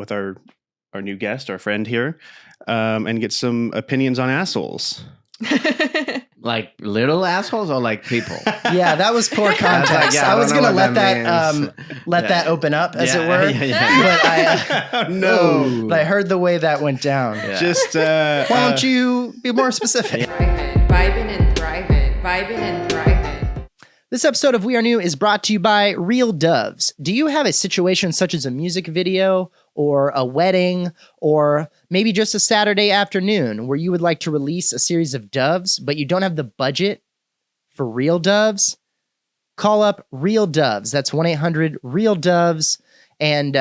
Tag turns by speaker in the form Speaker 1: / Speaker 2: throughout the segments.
Speaker 1: with our new guest, our friend here, and get some opinions on assholes.
Speaker 2: Like little assholes or like people?
Speaker 3: Yeah, that was poor context. I was going to let that open up, as it were. But I heard the way that went down.
Speaker 2: Yeah.
Speaker 1: Just
Speaker 3: why don't you be more specific?
Speaker 4: Vibing and thriving. Vibing and thriving.
Speaker 3: This episode of We Are New is brought to you by Real Doves. Do you have a situation such as a music video or a wedding or maybe just a Saturday afternoon where you would like to release a series of doves, but you don't have the budget for Real Doves? Call up Real Doves. That's 1-800-REAL-DOVES. And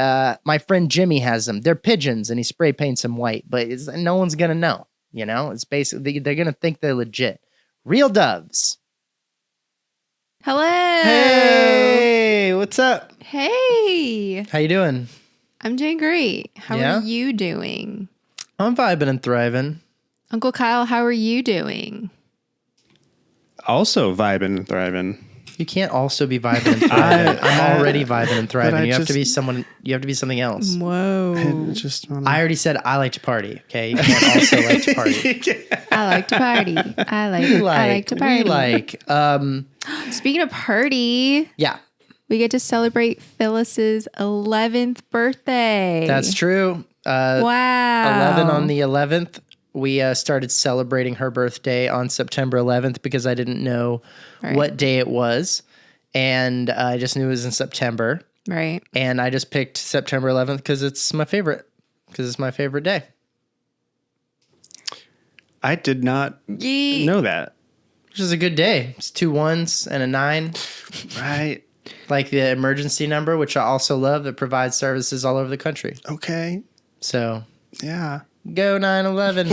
Speaker 3: my friend Jimmy has them. They're pigeons, and he spray paints them white, but no one's going to know. You know, it's basically, they're going to think they're legit. Real Doves.
Speaker 4: Hello.
Speaker 3: Hey, what's up?
Speaker 4: Hey.
Speaker 3: How you doing?
Speaker 4: I'm doing great. How
Speaker 3: Yeah?
Speaker 4: are you doing?
Speaker 3: I'm vibing and thriving.
Speaker 4: Uncle Kyle, how are you doing?
Speaker 1: also vibing and thriving.
Speaker 3: You can't also be vibing and thriving. I'm already vibing and thriving. You have to
Speaker 1: just-
Speaker 3: be someone. You have to be something else.
Speaker 4: Whoa.
Speaker 1: Just
Speaker 3: I already said I like to party. Okay, you can't also like to party.
Speaker 4: I like to party. I like to party.
Speaker 3: We like.
Speaker 4: Speaking of party,
Speaker 3: Yeah,
Speaker 4: we get to celebrate Phyllis's 11th birthday.
Speaker 3: that's true.
Speaker 4: Wow.
Speaker 3: 11 on the 11th. We started celebrating her birthday on September 11th because I didn't know what day it was. And I just knew it was in September.
Speaker 4: Right.
Speaker 3: And I just picked September 11th because it's my favorite. Because it's my favorite day.
Speaker 1: I did not know that.
Speaker 3: Which is a good day. It's 2 1s and a 9.
Speaker 1: Right.
Speaker 3: Like the emergency number, which I also love, that provides services all over the country.
Speaker 1: Okay.
Speaker 3: So,
Speaker 1: Yeah.
Speaker 3: go 9/11.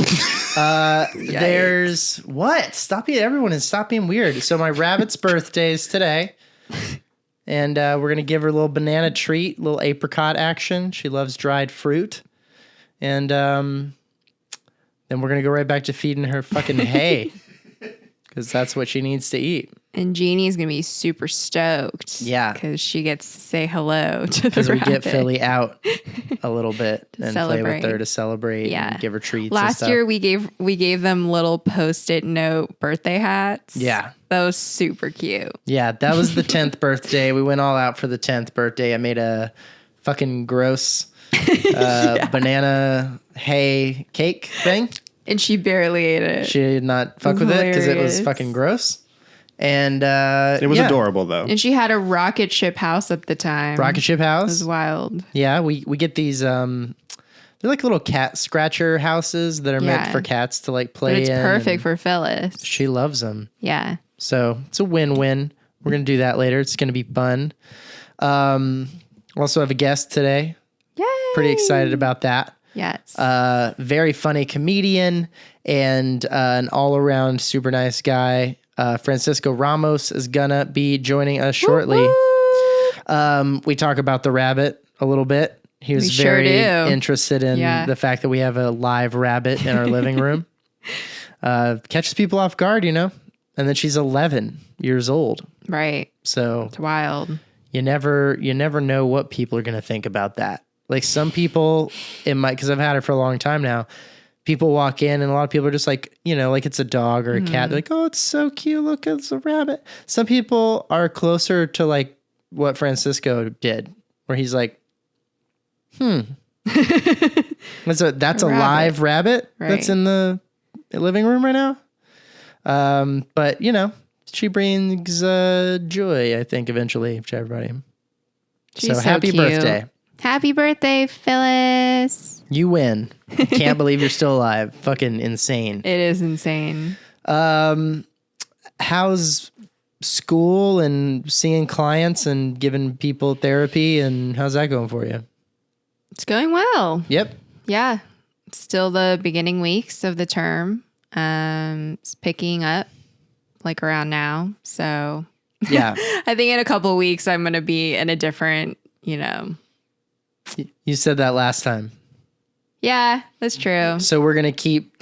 Speaker 3: There's what? Stop being weird. So my rabbit's birthday is today. And we're going to give her a little banana treat, a little apricot action. She loves dried fruit. And then we're going to go right back to feeding her fucking hay. Because that's what she needs to eat.
Speaker 4: And Genie's going to be super stoked.
Speaker 3: Yeah.
Speaker 4: Because she gets to say hello to the
Speaker 3: Because we
Speaker 4: rabbit.
Speaker 3: get Philly out a little bit and play
Speaker 4: celebrate.
Speaker 3: with her to celebrate and give her treats and
Speaker 4: Last
Speaker 3: stuff.
Speaker 4: year we gave them little Post-it note birthday hats.
Speaker 3: Yeah.
Speaker 4: That was super cute.
Speaker 3: Yeah, that was the 10th birthday. We went all out for the 10th birthday. I made a fucking gross banana hay cake thing.
Speaker 4: And she barely ate it.
Speaker 3: She did not fuck with it because it was
Speaker 4: Hilarious.
Speaker 3: fucking gross. And
Speaker 1: It was adorable, though.
Speaker 4: And she had a rocket ship house at the time.
Speaker 3: Rocket ship
Speaker 4: It
Speaker 3: house.
Speaker 4: was wild.
Speaker 3: Yeah, we get these they're like little cat scratcher houses that are meant
Speaker 4: Yeah.
Speaker 3: for cats to like play
Speaker 4: But it's
Speaker 3: in.
Speaker 4: perfect for Phyllis.
Speaker 3: She loves them.
Speaker 4: Yeah.
Speaker 3: So it's a win-win. We're going to do that later. It's going to be fun. Also have a guest today.
Speaker 4: Yay.
Speaker 3: Pretty excited about that.
Speaker 4: Yes.
Speaker 3: Very funny comedian and an all-around super nice guy. Francisco Ramos is gonna be joining us shortly.
Speaker 4: Woo-woo.
Speaker 3: We talk about the rabbit a little bit. He was
Speaker 4: We sure
Speaker 3: very
Speaker 4: do.
Speaker 3: interested in the fact that we have a live rabbit in our living room. Catches people off guard, you know? And then she's 11 years old.
Speaker 4: Right.
Speaker 3: So
Speaker 4: It's wild.
Speaker 3: you never know what people are going to think about that. Like some people, it might, because I've had her for a long time now, people walk in and a lot of people are just like, you know, like it's a dog or a cat. They're like, oh, it's so cute. Look, it's a rabbit. Some people are closer to like what Francisco did, where he's like, that's a live rabbit that's in the living room right now. But, you know, she brings joy, I think, eventually to everybody.
Speaker 4: She's so
Speaker 3: happy
Speaker 4: cute.
Speaker 3: birthday.
Speaker 4: Happy birthday, Phyllis.
Speaker 3: You win. Can't believe you're still alive. Fucking insane.
Speaker 4: It is insane.
Speaker 3: How's school and seeing clients and giving people therapy, and how's that going for you?
Speaker 4: It's going well.
Speaker 3: Yep.
Speaker 4: Yeah. It's still the beginning weeks of the term. It's picking up like around now. So
Speaker 3: Yeah.
Speaker 4: I think in a couple of weeks I'm going to be in a different, you know.
Speaker 3: You said that last time.
Speaker 4: Yeah, that's true.
Speaker 3: So we're going to keep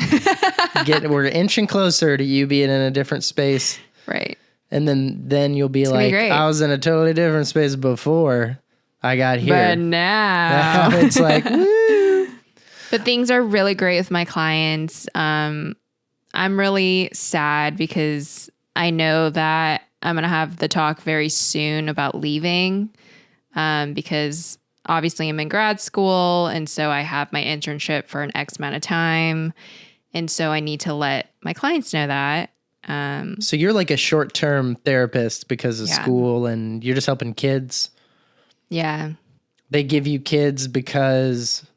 Speaker 3: we're inching closer to you being in a different space.
Speaker 4: Right.
Speaker 3: And then you'll be
Speaker 4: gonna be
Speaker 3: like,
Speaker 4: great.
Speaker 3: I was in a totally different space before I got here.
Speaker 4: But now
Speaker 3: It's like, woo.
Speaker 4: But things are really great with my clients. I'm really sad because I know that I'm going to have the talk very soon about leaving because obviously I'm in grad school. And so I have my internship for an X amount of time. And so I need to let my clients know that.
Speaker 3: So you're like a short-term therapist because of school and you're just helping kids?
Speaker 4: Yeah.
Speaker 3: They give you kids because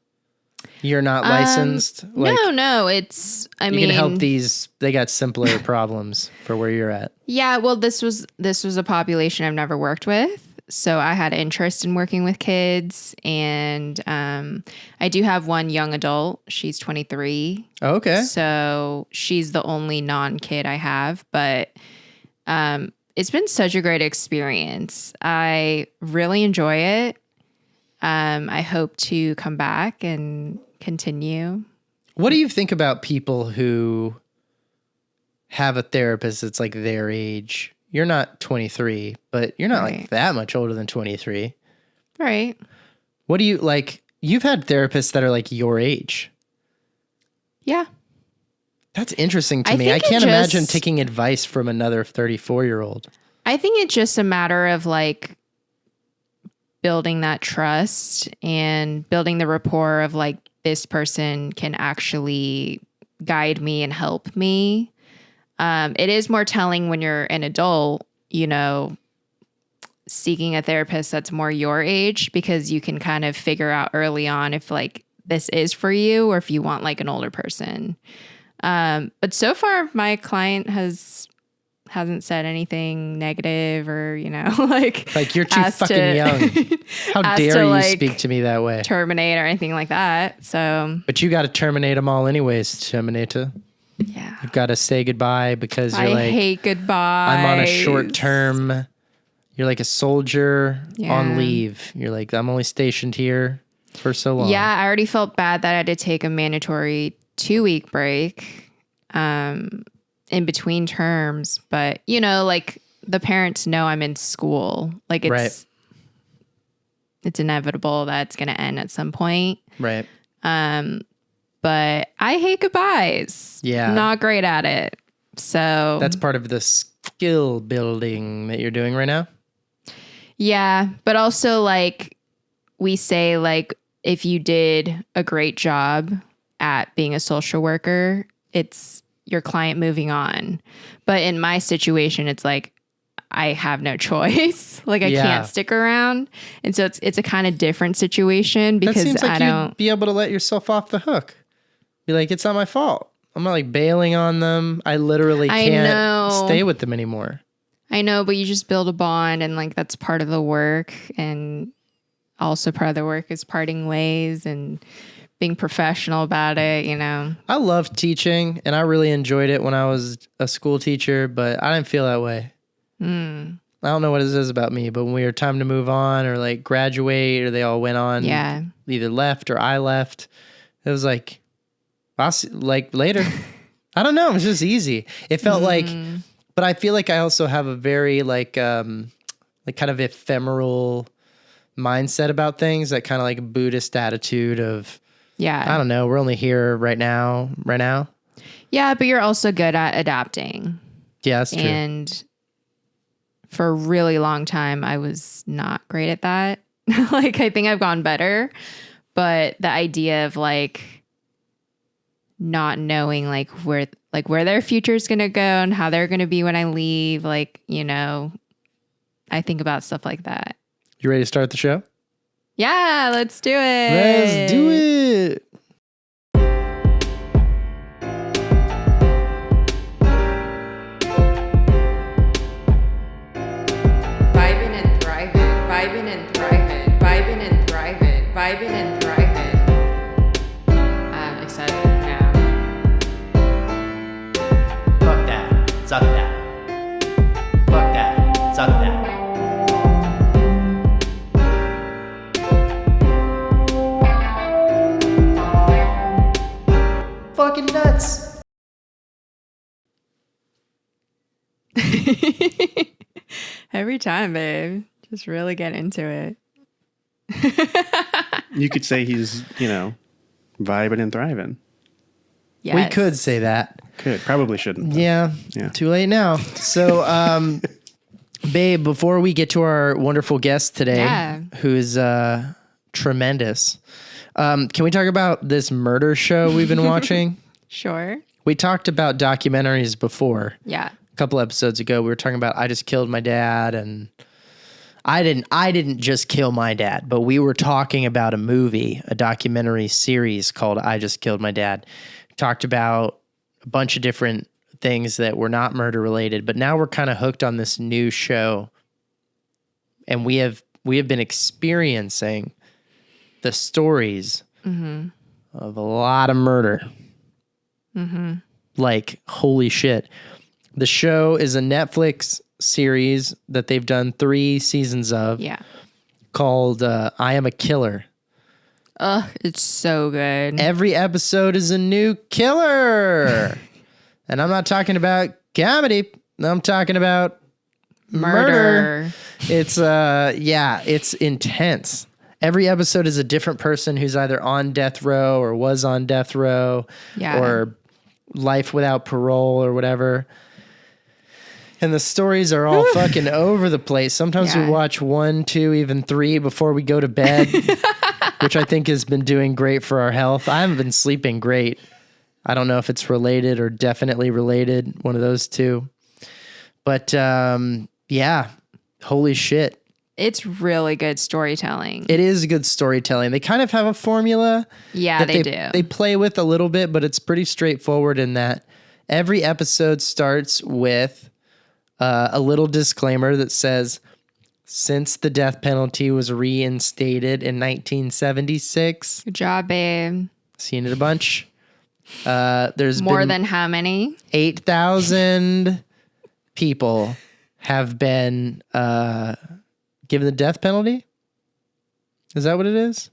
Speaker 3: you're not licensed?
Speaker 4: No. It's, I mean,
Speaker 3: you can help these. They got simpler problems for where you're at.
Speaker 4: Yeah. Well, this was a population I've never worked with. So I had interest in working with kids, and I do have one young adult. She's 23.
Speaker 3: Okay.
Speaker 4: So she's the only non-kid I have, but it's been such a great experience. I really enjoy it. I hope to come back and continue.
Speaker 3: What do you think about people who have a therapist that's like their age? You're not 23, but you're not like that much older than 23.
Speaker 4: Right.
Speaker 3: What do you like? You've had therapists that are like your age.
Speaker 4: Yeah.
Speaker 3: That's interesting to me. I can't imagine taking advice from another 34-year-old.
Speaker 4: I think it's just a matter of like building that trust and building the rapport of like this person can actually guide me and help me. It is more telling when you're an adult, you know, seeking a therapist that's more your age, because you can kind of figure out early on if like this is for you or if you want like an older person. But so far my client hasn't said anything negative or, you know, like
Speaker 3: you're too fucking young. How dare you speak to me that way?
Speaker 4: Terminate or anything like that. So,
Speaker 3: but you got to terminate them all anyways, Terminator.
Speaker 4: Yeah.
Speaker 3: You've got to say goodbye because you're
Speaker 4: I hate goodbye.
Speaker 3: I'm on a short term. You're like a soldier on leave. You're like, I'm only stationed here for so long.
Speaker 4: Yeah, I already felt bad that I had to take a mandatory 2-week break in between terms. But, you know, like the parents know I'm in school. Like it's inevitable that it's going to end at some point.
Speaker 3: Right.
Speaker 4: But I hate goodbyes.
Speaker 3: Yeah.
Speaker 4: Not great at it. So
Speaker 3: that's part of the skill building that you're doing right now.
Speaker 4: Yeah. But also like we say like if you did a great job at being a social worker, it's your client moving on. But in my situation, it's like I have no choice. Like I can't stick around. And so it's a kind of different situation because
Speaker 3: that seems like
Speaker 4: I don't
Speaker 3: you'd be able to let yourself off the hook. Be like, it's not my fault. I'm not like bailing on them. I literally can't stay with them anymore.
Speaker 4: I know, but you just build a bond and like that's part of the work. And also part of the work is parting ways and being professional about it, you know.
Speaker 3: I love teaching and I really enjoyed it when I was a school teacher, but I didn't feel that way. I don't know what it is about me, but when we were time to move on or like graduate or they all went on, either left or I left, it was like, I'll see, like later. I don't know. It was just easy. It felt like, but I feel like I also have a very like kind of ephemeral mindset about things, that kind of like Buddhist attitude of, I don't know. We're only here right now.
Speaker 4: Yeah. But you're also good at adapting.
Speaker 3: Yeah, that's true.
Speaker 4: And for a really long time, I was not great at that. Like, I think I've gone better, but the idea of like, not knowing like where their future is going to go and how they're going to be when I leave. Like, you know, I think about stuff like that.
Speaker 3: You ready to start the show?
Speaker 4: Yeah, let's do it.
Speaker 3: Let's do it.
Speaker 4: Vibing and thriving, vibing and thriving, vibing and thriving, vibing and thriving. I'm excited now.
Speaker 2: Fuck that. Suck that. Fuck that. Suck that. Fucking nuts.
Speaker 4: Every time, babe. Just really get into it.
Speaker 1: You could say he's, you know, Vibing and thriving.
Speaker 4: Yes.
Speaker 3: We could say that.
Speaker 1: Could. Probably shouldn't.
Speaker 3: Yeah.
Speaker 1: Yeah.
Speaker 3: Too late now. So, babe, before we get to our wonderful guest today,
Speaker 4: Yeah.
Speaker 3: who is tremendous, can we talk about this murder show we've been watching?
Speaker 4: Sure.
Speaker 3: We talked about documentaries before.
Speaker 4: Yeah.
Speaker 3: A couple episodes ago, we were talking about I Just Killed My Dad, and I didn't just kill my dad, but we were talking about a movie, a documentary series called I Just Killed My Dad. Talked about a bunch of different things that were not murder related, but now we're kind of hooked on this new show, and we have been experiencing the stories of a lot of murder. Like, holy shit. The show is a Netflix series that they've done 3 seasons of.
Speaker 4: Yeah.
Speaker 3: Called I Am a Killer.
Speaker 4: Ugh, it's so good.
Speaker 3: Every episode is a new killer. And I'm not talking about comedy. I'm talking about murder. It's it's intense. Every episode is a different person who's either on death row or was on death row or life without parole or whatever. And the stories are all fucking over the place. Sometimes we watch 1, 2, even 3 before we go to bed, which I think has been doing great for our health. I haven't been sleeping great. I don't know if it's related or definitely related, one of those two. But holy shit.
Speaker 4: It's really good storytelling.
Speaker 3: It is good storytelling. They kind of have a formula.
Speaker 4: Yeah,
Speaker 3: that
Speaker 4: do.
Speaker 3: They play with a little bit, but it's pretty straightforward in that every episode starts with a little disclaimer that says, since the death penalty was reinstated in 1976.
Speaker 4: Good job, babe.
Speaker 3: Seen it a bunch. There's
Speaker 4: More
Speaker 3: been
Speaker 4: than how many?
Speaker 3: 8,000 people have been given the death penalty. Is that what it is?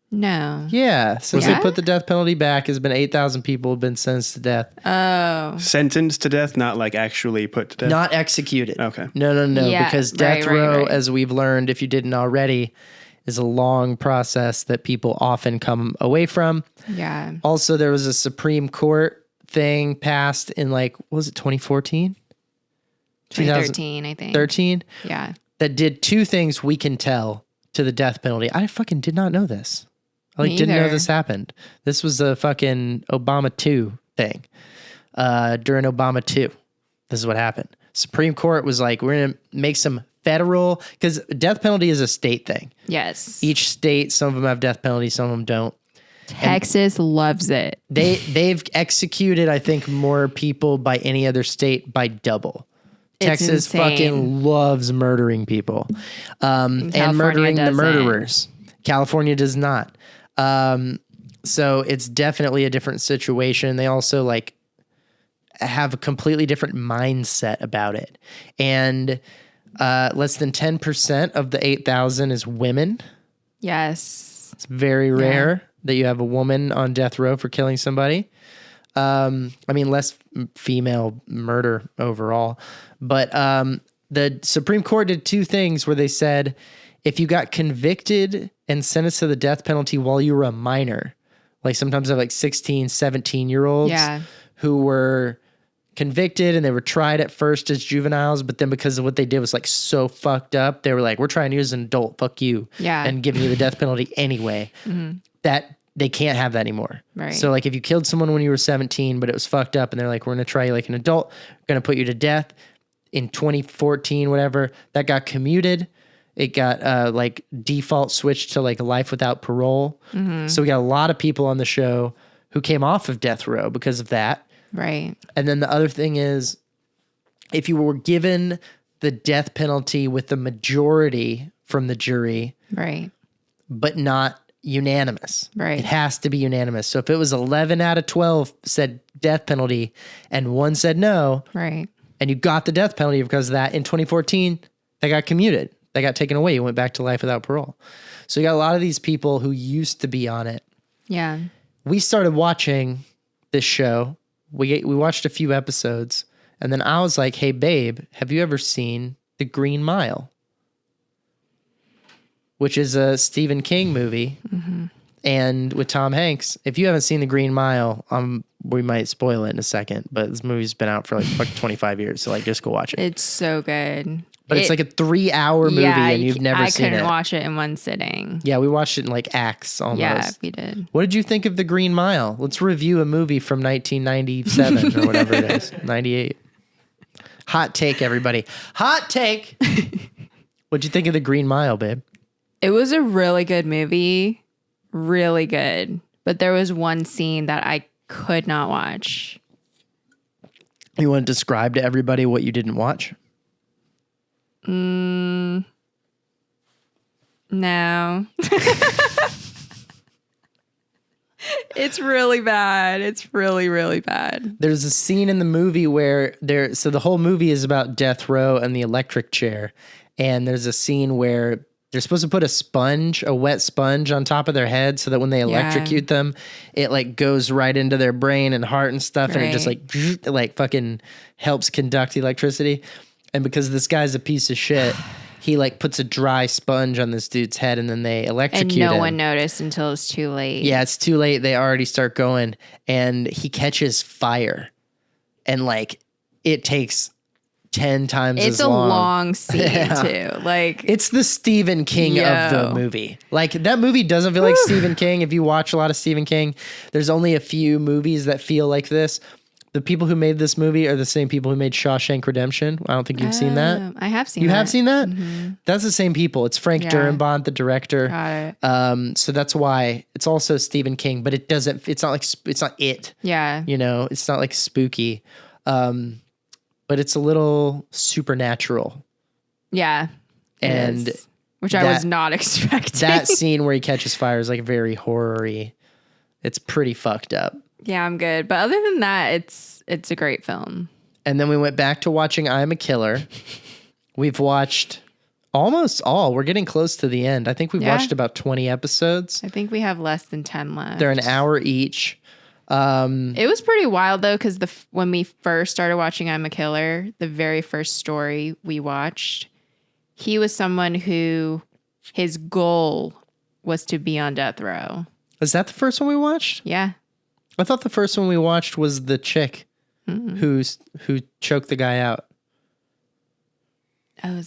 Speaker 4: No.
Speaker 3: Yeah. Since
Speaker 4: Yeah?
Speaker 3: they put the death penalty back, has been 8,000 people have been sentenced to death.
Speaker 4: Oh.
Speaker 1: Sentenced to death, not like actually put to death.
Speaker 3: Not executed.
Speaker 1: Okay.
Speaker 3: No.
Speaker 4: Yeah,
Speaker 3: Because death
Speaker 4: right,
Speaker 3: row,
Speaker 4: right.
Speaker 3: as we've learned, if you didn't already, is a long process that people often come away from.
Speaker 4: Yeah.
Speaker 3: Also, there was a Supreme Court thing passed in what was it, 2014?
Speaker 4: 2013, I think.
Speaker 3: 13?
Speaker 4: Yeah.
Speaker 3: That did 2 things we can tell to the death penalty. I fucking did not know this. I
Speaker 4: Me
Speaker 3: didn't know
Speaker 4: either.
Speaker 3: this happened. This was a fucking Obama 2 thing. During Obama 2. This is what happened. Supreme Court was like, we're going to make some federal, because death penalty is a state thing.
Speaker 4: Yes.
Speaker 3: Each state, some of them have death penalty, some of them don't.
Speaker 4: Texas loves it.
Speaker 3: They've executed, I think, more people by any other state by double.
Speaker 4: It's
Speaker 3: Texas
Speaker 4: insane.
Speaker 3: fucking loves murdering people and murdering the
Speaker 4: doesn't.
Speaker 3: murderers. California does not. So it's definitely a different situation. They also have a completely different mindset about it. And less than 10% of the 8,000 is women.
Speaker 4: Yes.
Speaker 3: It's very rare that you have a woman on death row for killing somebody. Less female murder overall. But the Supreme Court did 2 things where they said, if you got convicted and sentenced to the death penalty while you were a minor, sometimes they have 16, 17-year-olds who were convicted and they were tried at first as juveniles, but then because of what they did was so fucked up, they were like, we're trying to use an adult, fuck you.
Speaker 4: Yeah.
Speaker 3: And giving you the death penalty anyway. That they can't have that anymore.
Speaker 4: Right.
Speaker 3: So if you killed someone when you were 17, but it was fucked up and they're like, we're going to try you like an adult, we're going to put you to death in 2014, whatever, that got commuted. It got default switched to life without parole. So we got a lot of people on the show who came off of death row because of that.
Speaker 4: Right.
Speaker 3: And then the other thing is, if you were given the death penalty with the majority from the jury,
Speaker 4: Right.
Speaker 3: but not unanimous.
Speaker 4: Right.
Speaker 3: It has to be unanimous. So if it was 11 out of 12 said death penalty and 1 said no,
Speaker 4: Right.
Speaker 3: and you got the death penalty because of that, in 2014, they got commuted. They got taken away. You went back to life without parole. So you got a lot of these people who used to be on it.
Speaker 4: Yeah.
Speaker 3: We started watching this show. We watched a few episodes, and then I was like, hey, babe, have you ever seen The Green Mile? Which is a Stephen King movie. and with Tom Hanks. If you haven't seen The Green Mile, we might spoil it in a second, but this movie's been out for like 25 years, so like just go watch it.
Speaker 4: It's so good.
Speaker 3: But it's like a 3-hour movie, and you've never seen it.
Speaker 4: I couldn't watch it in one sitting.
Speaker 3: Yeah, we watched it in like acts almost.
Speaker 4: Yeah, we did.
Speaker 3: What did you think of The Green Mile? Let's review a movie from 1997 or whatever it is, 98. Hot take, everybody. Hot take. What'd you think of The Green Mile, babe?
Speaker 4: It was a really good movie. Really good. But there was one scene that I could not watch.
Speaker 3: You want to describe to everybody what you didn't watch?
Speaker 4: No. It's really bad. It's really, really bad.
Speaker 3: There's a scene in the movie where so the whole movie is about death row and the electric chair. And there's a scene where they're supposed to put a wet sponge on top of their head so that when they electrocute them, it like goes right into their brain and heart and stuff. And it just like fucking helps conduct the electricity. And because this guy's a piece of shit, he like puts a dry sponge on this dude's head and then they electrocute him.
Speaker 4: And no one noticed until it's too late.
Speaker 3: Yeah, it's too late. They already start going and he catches fire. And like it takes 10 times as long.
Speaker 4: It's a long scene too. Like
Speaker 3: it's the Stephen King of the movie. Like that movie doesn't feel like Stephen King. If you watch a lot of Stephen King, there's only a few movies that feel like this. The people who made this movie are the same people who made Shawshank Redemption. I don't think you've seen that.
Speaker 4: I have seen
Speaker 3: You
Speaker 4: that.
Speaker 3: have seen that?
Speaker 4: Mm-hmm.
Speaker 3: That's the same people. It's Frank Darabont, the director.
Speaker 4: Got it.
Speaker 3: So that's why it's also Stephen King, but it's not it.
Speaker 4: Yeah.
Speaker 3: You know, it's not like spooky. But it's a little supernatural.
Speaker 4: Yeah.
Speaker 3: And
Speaker 4: which I was not expecting.
Speaker 3: That scene where he catches fire is like very horror-y. It's pretty fucked up.
Speaker 4: Yeah, I'm good. But other than that, it's a great film.
Speaker 3: And then we went back to watching I'm a Killer. We've watched almost all. We're getting close to the end. I think we've watched about 20 episodes.
Speaker 4: I think we have less than 10 left.
Speaker 3: They're an hour each.
Speaker 4: It was pretty wild though, because when we first started watching I'm a Killer, the very first story we watched, he was someone who his goal was to be on death row.
Speaker 3: Is that the first one we watched?
Speaker 4: Yeah.
Speaker 3: I thought the first one we watched was the chick who choked the guy out.
Speaker 4: Oh,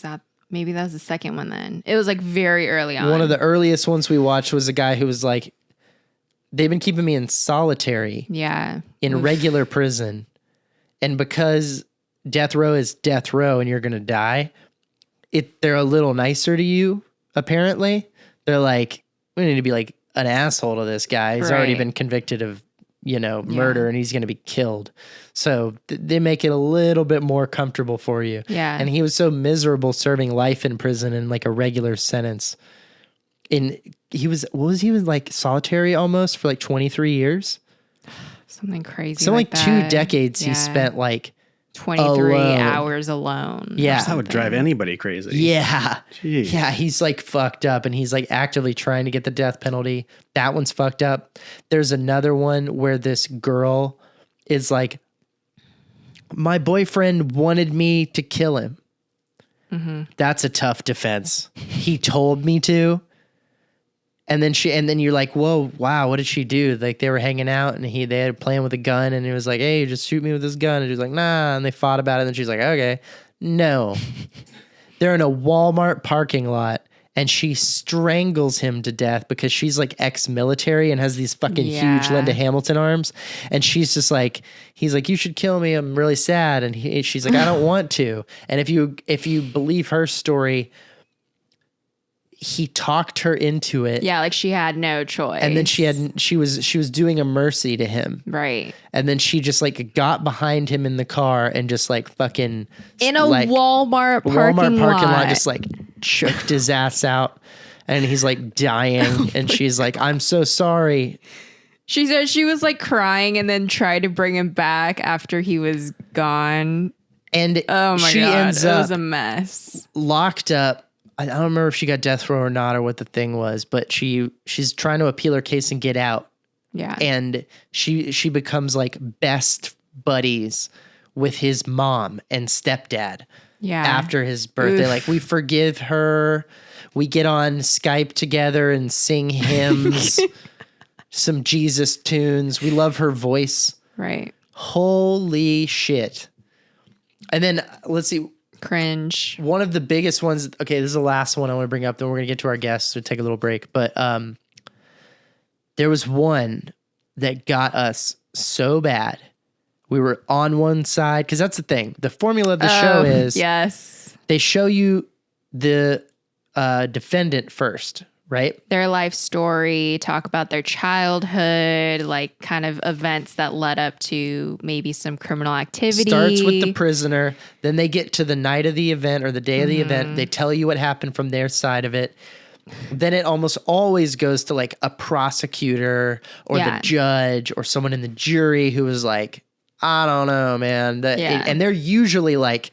Speaker 4: maybe that was the second one then. It was like very early on.
Speaker 3: One of the earliest ones we watched was a guy who was like, they've been keeping me in solitary.
Speaker 4: Yeah.
Speaker 3: In regular prison. And because death row is death row and you're going to die, they're a little nicer to you, apparently. They're like, we need to be like an asshole to this guy. He's already been convicted of, murder and he's going to be killed. So they make it a little bit more comfortable for you.
Speaker 4: Yeah.
Speaker 3: And he was so miserable serving life in prison in like a regular sentence. He was like solitary almost for like 23 years.
Speaker 4: Something crazy.
Speaker 3: So like 2
Speaker 4: that.
Speaker 3: decades he spent like
Speaker 4: 23
Speaker 3: alone.
Speaker 4: hours alone.
Speaker 3: Yeah.
Speaker 1: That would drive anybody crazy.
Speaker 3: Yeah.
Speaker 1: Jeez.
Speaker 3: Yeah, he's like fucked up and he's like actively trying to get the death penalty. That one's fucked up. There's another one where this girl is like, my boyfriend wanted me to kill him. Mm-hmm. That's a tough defense. He told me to. And then you're like, whoa, wow, what did she do? Like they were hanging out and they had playing with a gun and he was like, hey, just shoot me with this gun. And she was like, nah. And they fought about it. And then she's like, okay, no. They're in a Walmart parking lot and she strangles him to death because she's like ex-military and has these fucking huge Linda Hamilton arms. And she's just like, he's like, you should kill me. I'm really sad. And she's like, I don't want to. And if you believe her story, he talked her into it.
Speaker 4: Yeah, like she had no choice.
Speaker 3: And then she was doing a mercy to him.
Speaker 4: Right.
Speaker 3: And then she just like got behind him in the car and just like fucking
Speaker 4: in a
Speaker 3: like,
Speaker 4: Walmart parking lot
Speaker 3: just like choked his ass out. And he's like dying and she's like, I'm so sorry.
Speaker 4: She said she was like crying and then tried to bring him back after he was gone.
Speaker 3: And
Speaker 4: oh my
Speaker 3: she
Speaker 4: God,
Speaker 3: ends
Speaker 4: it
Speaker 3: up
Speaker 4: was a mess.
Speaker 3: Locked up. I don't remember if she got death row or not or what the thing was, but she's trying to appeal her case and get out.
Speaker 4: Yeah.
Speaker 3: And she becomes like best buddies with his mom and stepdad.
Speaker 4: Yeah.
Speaker 3: After his birthday.
Speaker 4: Oof.
Speaker 3: Like we forgive her. We get on Skype together and sing hymns. some Jesus tunes. We love her voice.
Speaker 4: Right.
Speaker 3: Holy shit. And then let's see.
Speaker 4: Cringe.
Speaker 3: One of the biggest ones. Okay, this is the last one I want to bring up. Then we're going to get to our guests. So take a little break. But there was one that got us so bad. We were on one side. Because that's the thing. The formula of the show is
Speaker 4: yes,
Speaker 3: they show you the defendant first, right?
Speaker 4: their life story, talk about their childhood, like kind of events that led up to maybe some criminal activity.
Speaker 3: Starts with the prisoner. Then they get to the night of the event or the day of the event. They tell you what happened from their side of it. Then it almost always goes to like a prosecutor or the judge or someone in the jury who was like, I don't know, man. And they're usually like,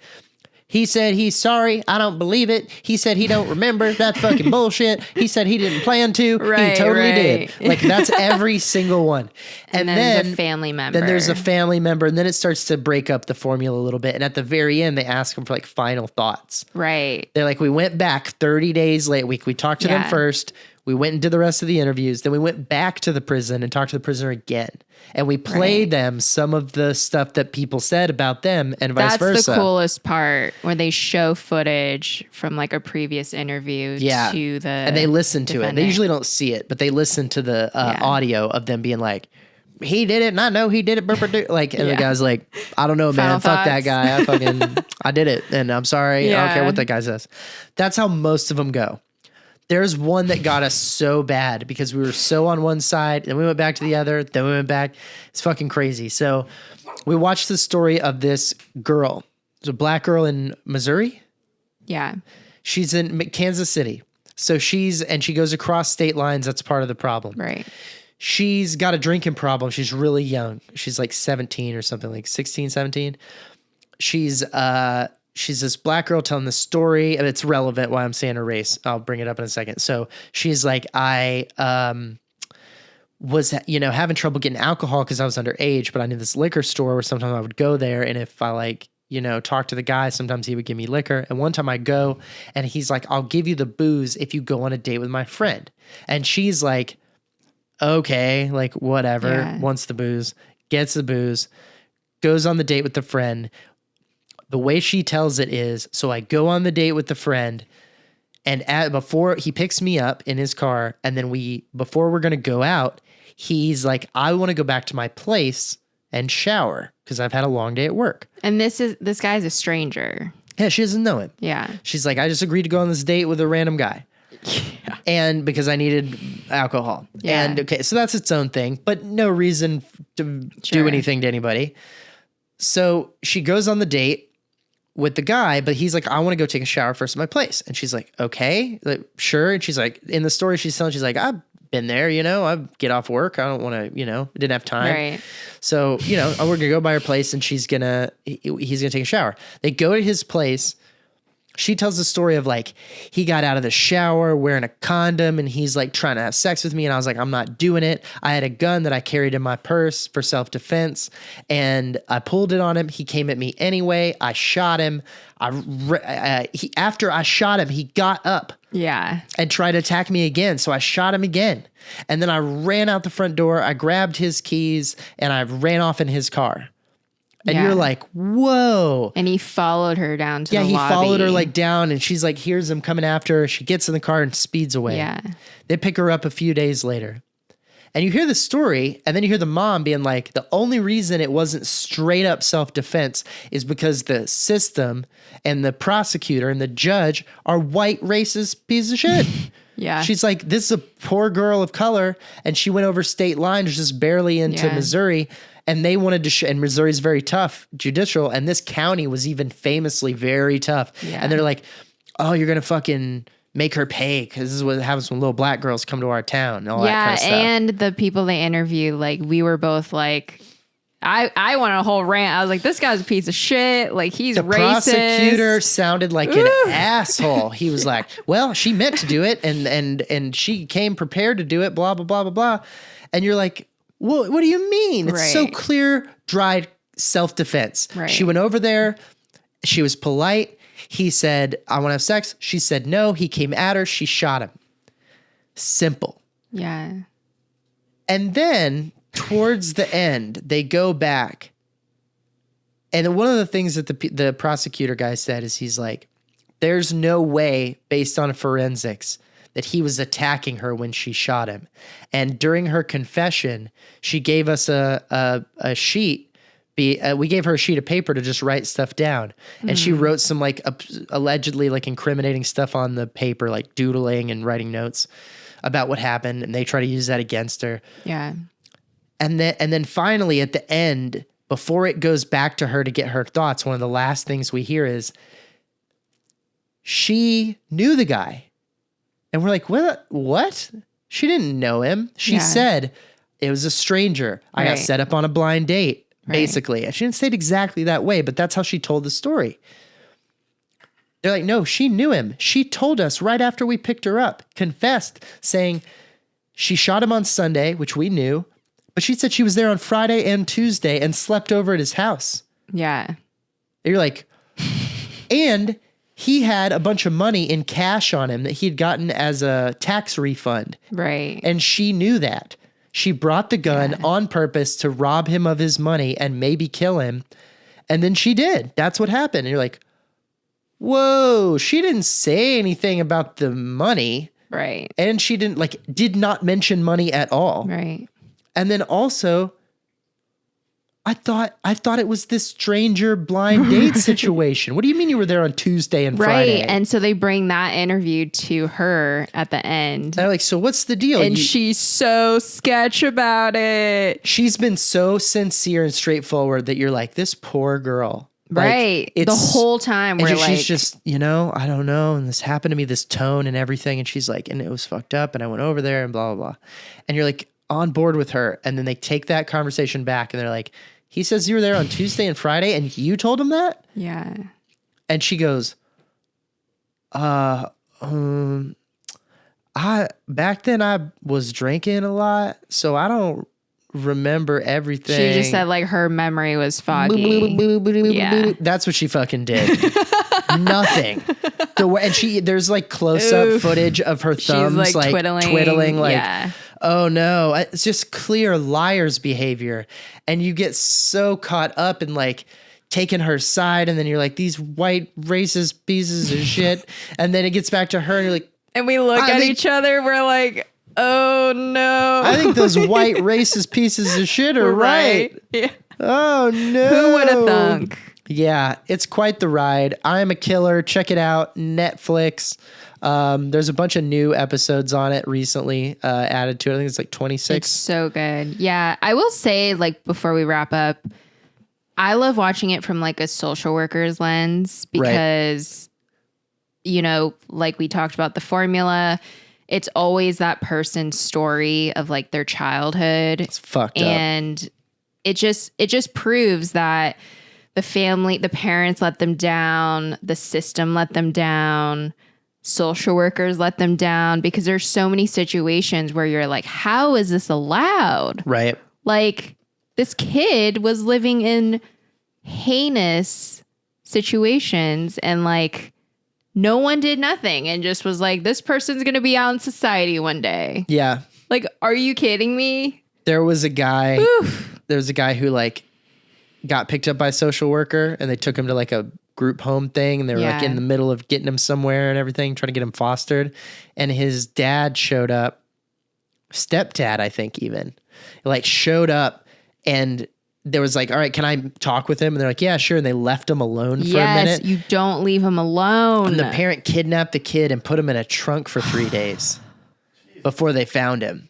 Speaker 3: he said he's sorry. I don't believe it. He said he don't remember. That's fucking bullshit. He said he didn't plan to. He totally did. Like that's every single one.
Speaker 4: And then there's a family member.
Speaker 3: Then there's a family member. And then it starts to break up the formula a little bit. And at the very end, they ask them for like final thoughts.
Speaker 4: Right.
Speaker 3: They're like, we went back 30 days late. We talked to them first. We went and did the rest of the interviews. Then we went back to the prison and talked to the prisoner again. And we played them some of the stuff that people said about them and vice versa.
Speaker 4: That's the coolest part, where they show footage from like a previous interview to the
Speaker 3: and they listen to
Speaker 4: defendant.
Speaker 3: it. They usually don't see it, but they listen to the audio of them being like, he did it and I know he did it. Like, and the guy's like, I don't know, man. Fuck that guy. I did it. And I'm sorry. I don't care what that guy says. That's how most of them go. There's one that got us so bad because we were so on one side, then we went back to the other, then we went back. It's fucking crazy. So we watched the story of this girl. There's a black girl in Missouri.
Speaker 4: Yeah.
Speaker 3: She's in Kansas City. So she goes across state lines. That's part of the problem.
Speaker 4: Right.
Speaker 3: She's got a drinking problem. She's really young. She's like 17 or something, like 16, 17. She's this black girl telling the story, and it's relevant why I'm saying her race. I'll bring it up in a second. So she's like, I was, having trouble getting alcohol because I was underage, but I knew this liquor store where sometimes I would go there, and if I talk to the guy, sometimes he would give me liquor. And one time I go, and he's like, I'll give you the booze if you go on a date with my friend. And she's like, okay, like whatever, wants the booze, gets the booze, goes on the date with the friend. The way she tells it is, so I go on the date with the friend, and before he picks me up in his car, and then before we're going to go out, he's like, I want to go back to my place and shower because I've had a long day at work.
Speaker 4: And this guy's a stranger.
Speaker 3: Yeah, she doesn't know him.
Speaker 4: Yeah.
Speaker 3: She's like, I just agreed to go on this date with a random guy. Yeah. And because I needed alcohol.
Speaker 4: Yeah.
Speaker 3: And okay, so that's its own thing, but no reason to do anything to anybody. So she goes on the date with the guy, but he's like, I want to go take a shower first at my place. And she's like, okay, like, sure. And she's like, in the story she's telling, she's like, I've been there, I get off work. I don't want to, didn't have time.
Speaker 4: Right.
Speaker 3: So, we're going to go by her place and he's going to take a shower. They go to his place. She tells the story of like, he got out of the shower wearing a condom and he's like trying to have sex with me. And I was like, I'm not doing it. I had a gun that I carried in my purse for self-defense and I pulled it on him. He came at me anyway. I shot him. After I shot him, he got up.
Speaker 4: Yeah.
Speaker 3: And tried to attack me again. So I shot him again. And then I ran out the front door. I grabbed his keys and I ran off in his car. And you're like, whoa.
Speaker 4: And he followed her down to the lobby.
Speaker 3: Yeah, he followed her like down and she's like, hears him coming after her. She gets in the car and speeds away.
Speaker 4: Yeah.
Speaker 3: They pick her up a few days later. And you hear the story and then you hear the mom being like, the only reason it wasn't straight up self-defense is because the system and the prosecutor and the judge are white racist pieces of shit.
Speaker 4: Yeah.
Speaker 3: She's like, this is a poor girl of color and she went over state lines just barely into Missouri. And they wanted to, and Missouri's very tough judicial, and this county was even famously very tough. Yeah. And they're like, oh, you're going to fucking make her pay because this is what happens when little black girls come to our town and all that kind of stuff.
Speaker 4: And the people they interview, like, we were both like, I went on a whole rant. I was like, this guy's a piece of shit. Like, he's racist. The
Speaker 3: prosecutor sounded like an asshole. He was like, well, she meant to do it, and she came prepared to do it, blah, blah, blah, blah, blah. And you're like, what do you mean? It's so clear, dry self-defense.
Speaker 4: Right.
Speaker 3: She went over there. She was polite. He said, I want to have sex. She said no. He came at her. She shot him. Simple.
Speaker 4: Yeah.
Speaker 3: And then towards the end, they go back. And one of the things that the prosecutor guy said is he's like, there's no way based on forensics that he was attacking her when she shot him. And during her confession, she gave us a sheet. We gave her a sheet of paper to just write stuff down. And she wrote some like allegedly like incriminating stuff on the paper, like doodling and writing notes about what happened. And they try to use that against her.
Speaker 4: Yeah.
Speaker 3: And then finally at the end, before it goes back to her to get her thoughts, one of the last things we hear is she knew the guy. And we're like, what? She didn't know him. She said it was a stranger. I got set up on a blind date, basically. And she didn't say it exactly that way, but that's how she told the story. They're like, no, she knew him. She told us right after we picked her up, confessed, saying she shot him on Sunday, which we knew. But she said she was there on Friday and Tuesday and slept over at his house.
Speaker 4: Yeah.
Speaker 3: And you're like, and he had a bunch of money in cash on him that he'd gotten as a tax refund.
Speaker 4: Right.
Speaker 3: And she knew that. She brought the gun on purpose to rob him of his money and maybe kill him. And then she did. That's what happened. And you're like, whoa, she didn't say anything about the money.
Speaker 4: Right.
Speaker 3: And she did not mention money at all.
Speaker 4: Right.
Speaker 3: And then also, I thought it was this stranger blind date situation. What do you mean you were there on Tuesday and Friday?
Speaker 4: Right. And so they bring that interview to her at the end.
Speaker 3: And they're like, so what's the deal?
Speaker 4: And she's so sketch about it.
Speaker 3: She's been so sincere and straightforward that you're like, this poor girl.
Speaker 4: Right. The whole time we're like,
Speaker 3: she's just, I don't know. And this happened to me, this tone and everything. And she's like, and it was fucked up. And I went over there and blah, blah, blah. And you're like on board with her. And then they take that conversation back and they're like, he says you were there on Tuesday and Friday and you told him that?
Speaker 4: Yeah.
Speaker 3: And she goes, back then I was drinking a lot, so I don't remember everything.
Speaker 4: She just said like her memory was foggy. Yeah.
Speaker 3: That's what she fucking did. Nothing. There's like close-up footage of her thumbs
Speaker 4: she's like
Speaker 3: twiddling like,
Speaker 4: yeah.
Speaker 3: Oh no, it's just clear liar's behavior. And you get so caught up in like taking her side, and then you're like, these white racist pieces of shit. And then it gets back to her and you're like,
Speaker 4: and we look at each other, we're like, oh no.
Speaker 3: I think those white racist pieces of shit are right.
Speaker 4: Yeah.
Speaker 3: Oh no.
Speaker 4: Who would have thunk?
Speaker 3: Yeah, it's quite the ride. I Am a Killer. Check it out. Netflix. There's a bunch of new episodes on it recently added to it. I think it's like 26.
Speaker 4: It's so good. Yeah. I will say, like, before we wrap up, I love watching it from like a social worker's lens because, like we talked about the formula, it's always that person's story of like their childhood.
Speaker 3: It's fucked up.
Speaker 4: And it just proves that the parents let them down, the system let them down, social workers let them down, because there's so many situations where you're like, how is this allowed?
Speaker 3: Right.
Speaker 4: Like, this kid was living in heinous situations and like no one did nothing and just was like, this person's going to be out in society one day.
Speaker 3: Yeah.
Speaker 4: Like, are you kidding me?
Speaker 3: There was a guy who like got picked up by a social worker and they took him to like a group home thing and they were like in the middle of getting him somewhere and everything, trying to get him fostered. And his dad showed up, stepdad, I think even, like showed up, and there was like, all right, can I talk with him? And they're like, yeah, sure. And they left him alone for a minute.
Speaker 4: You don't leave him alone.
Speaker 3: And the parent kidnapped the kid and put him in a trunk for 3 days before they found him.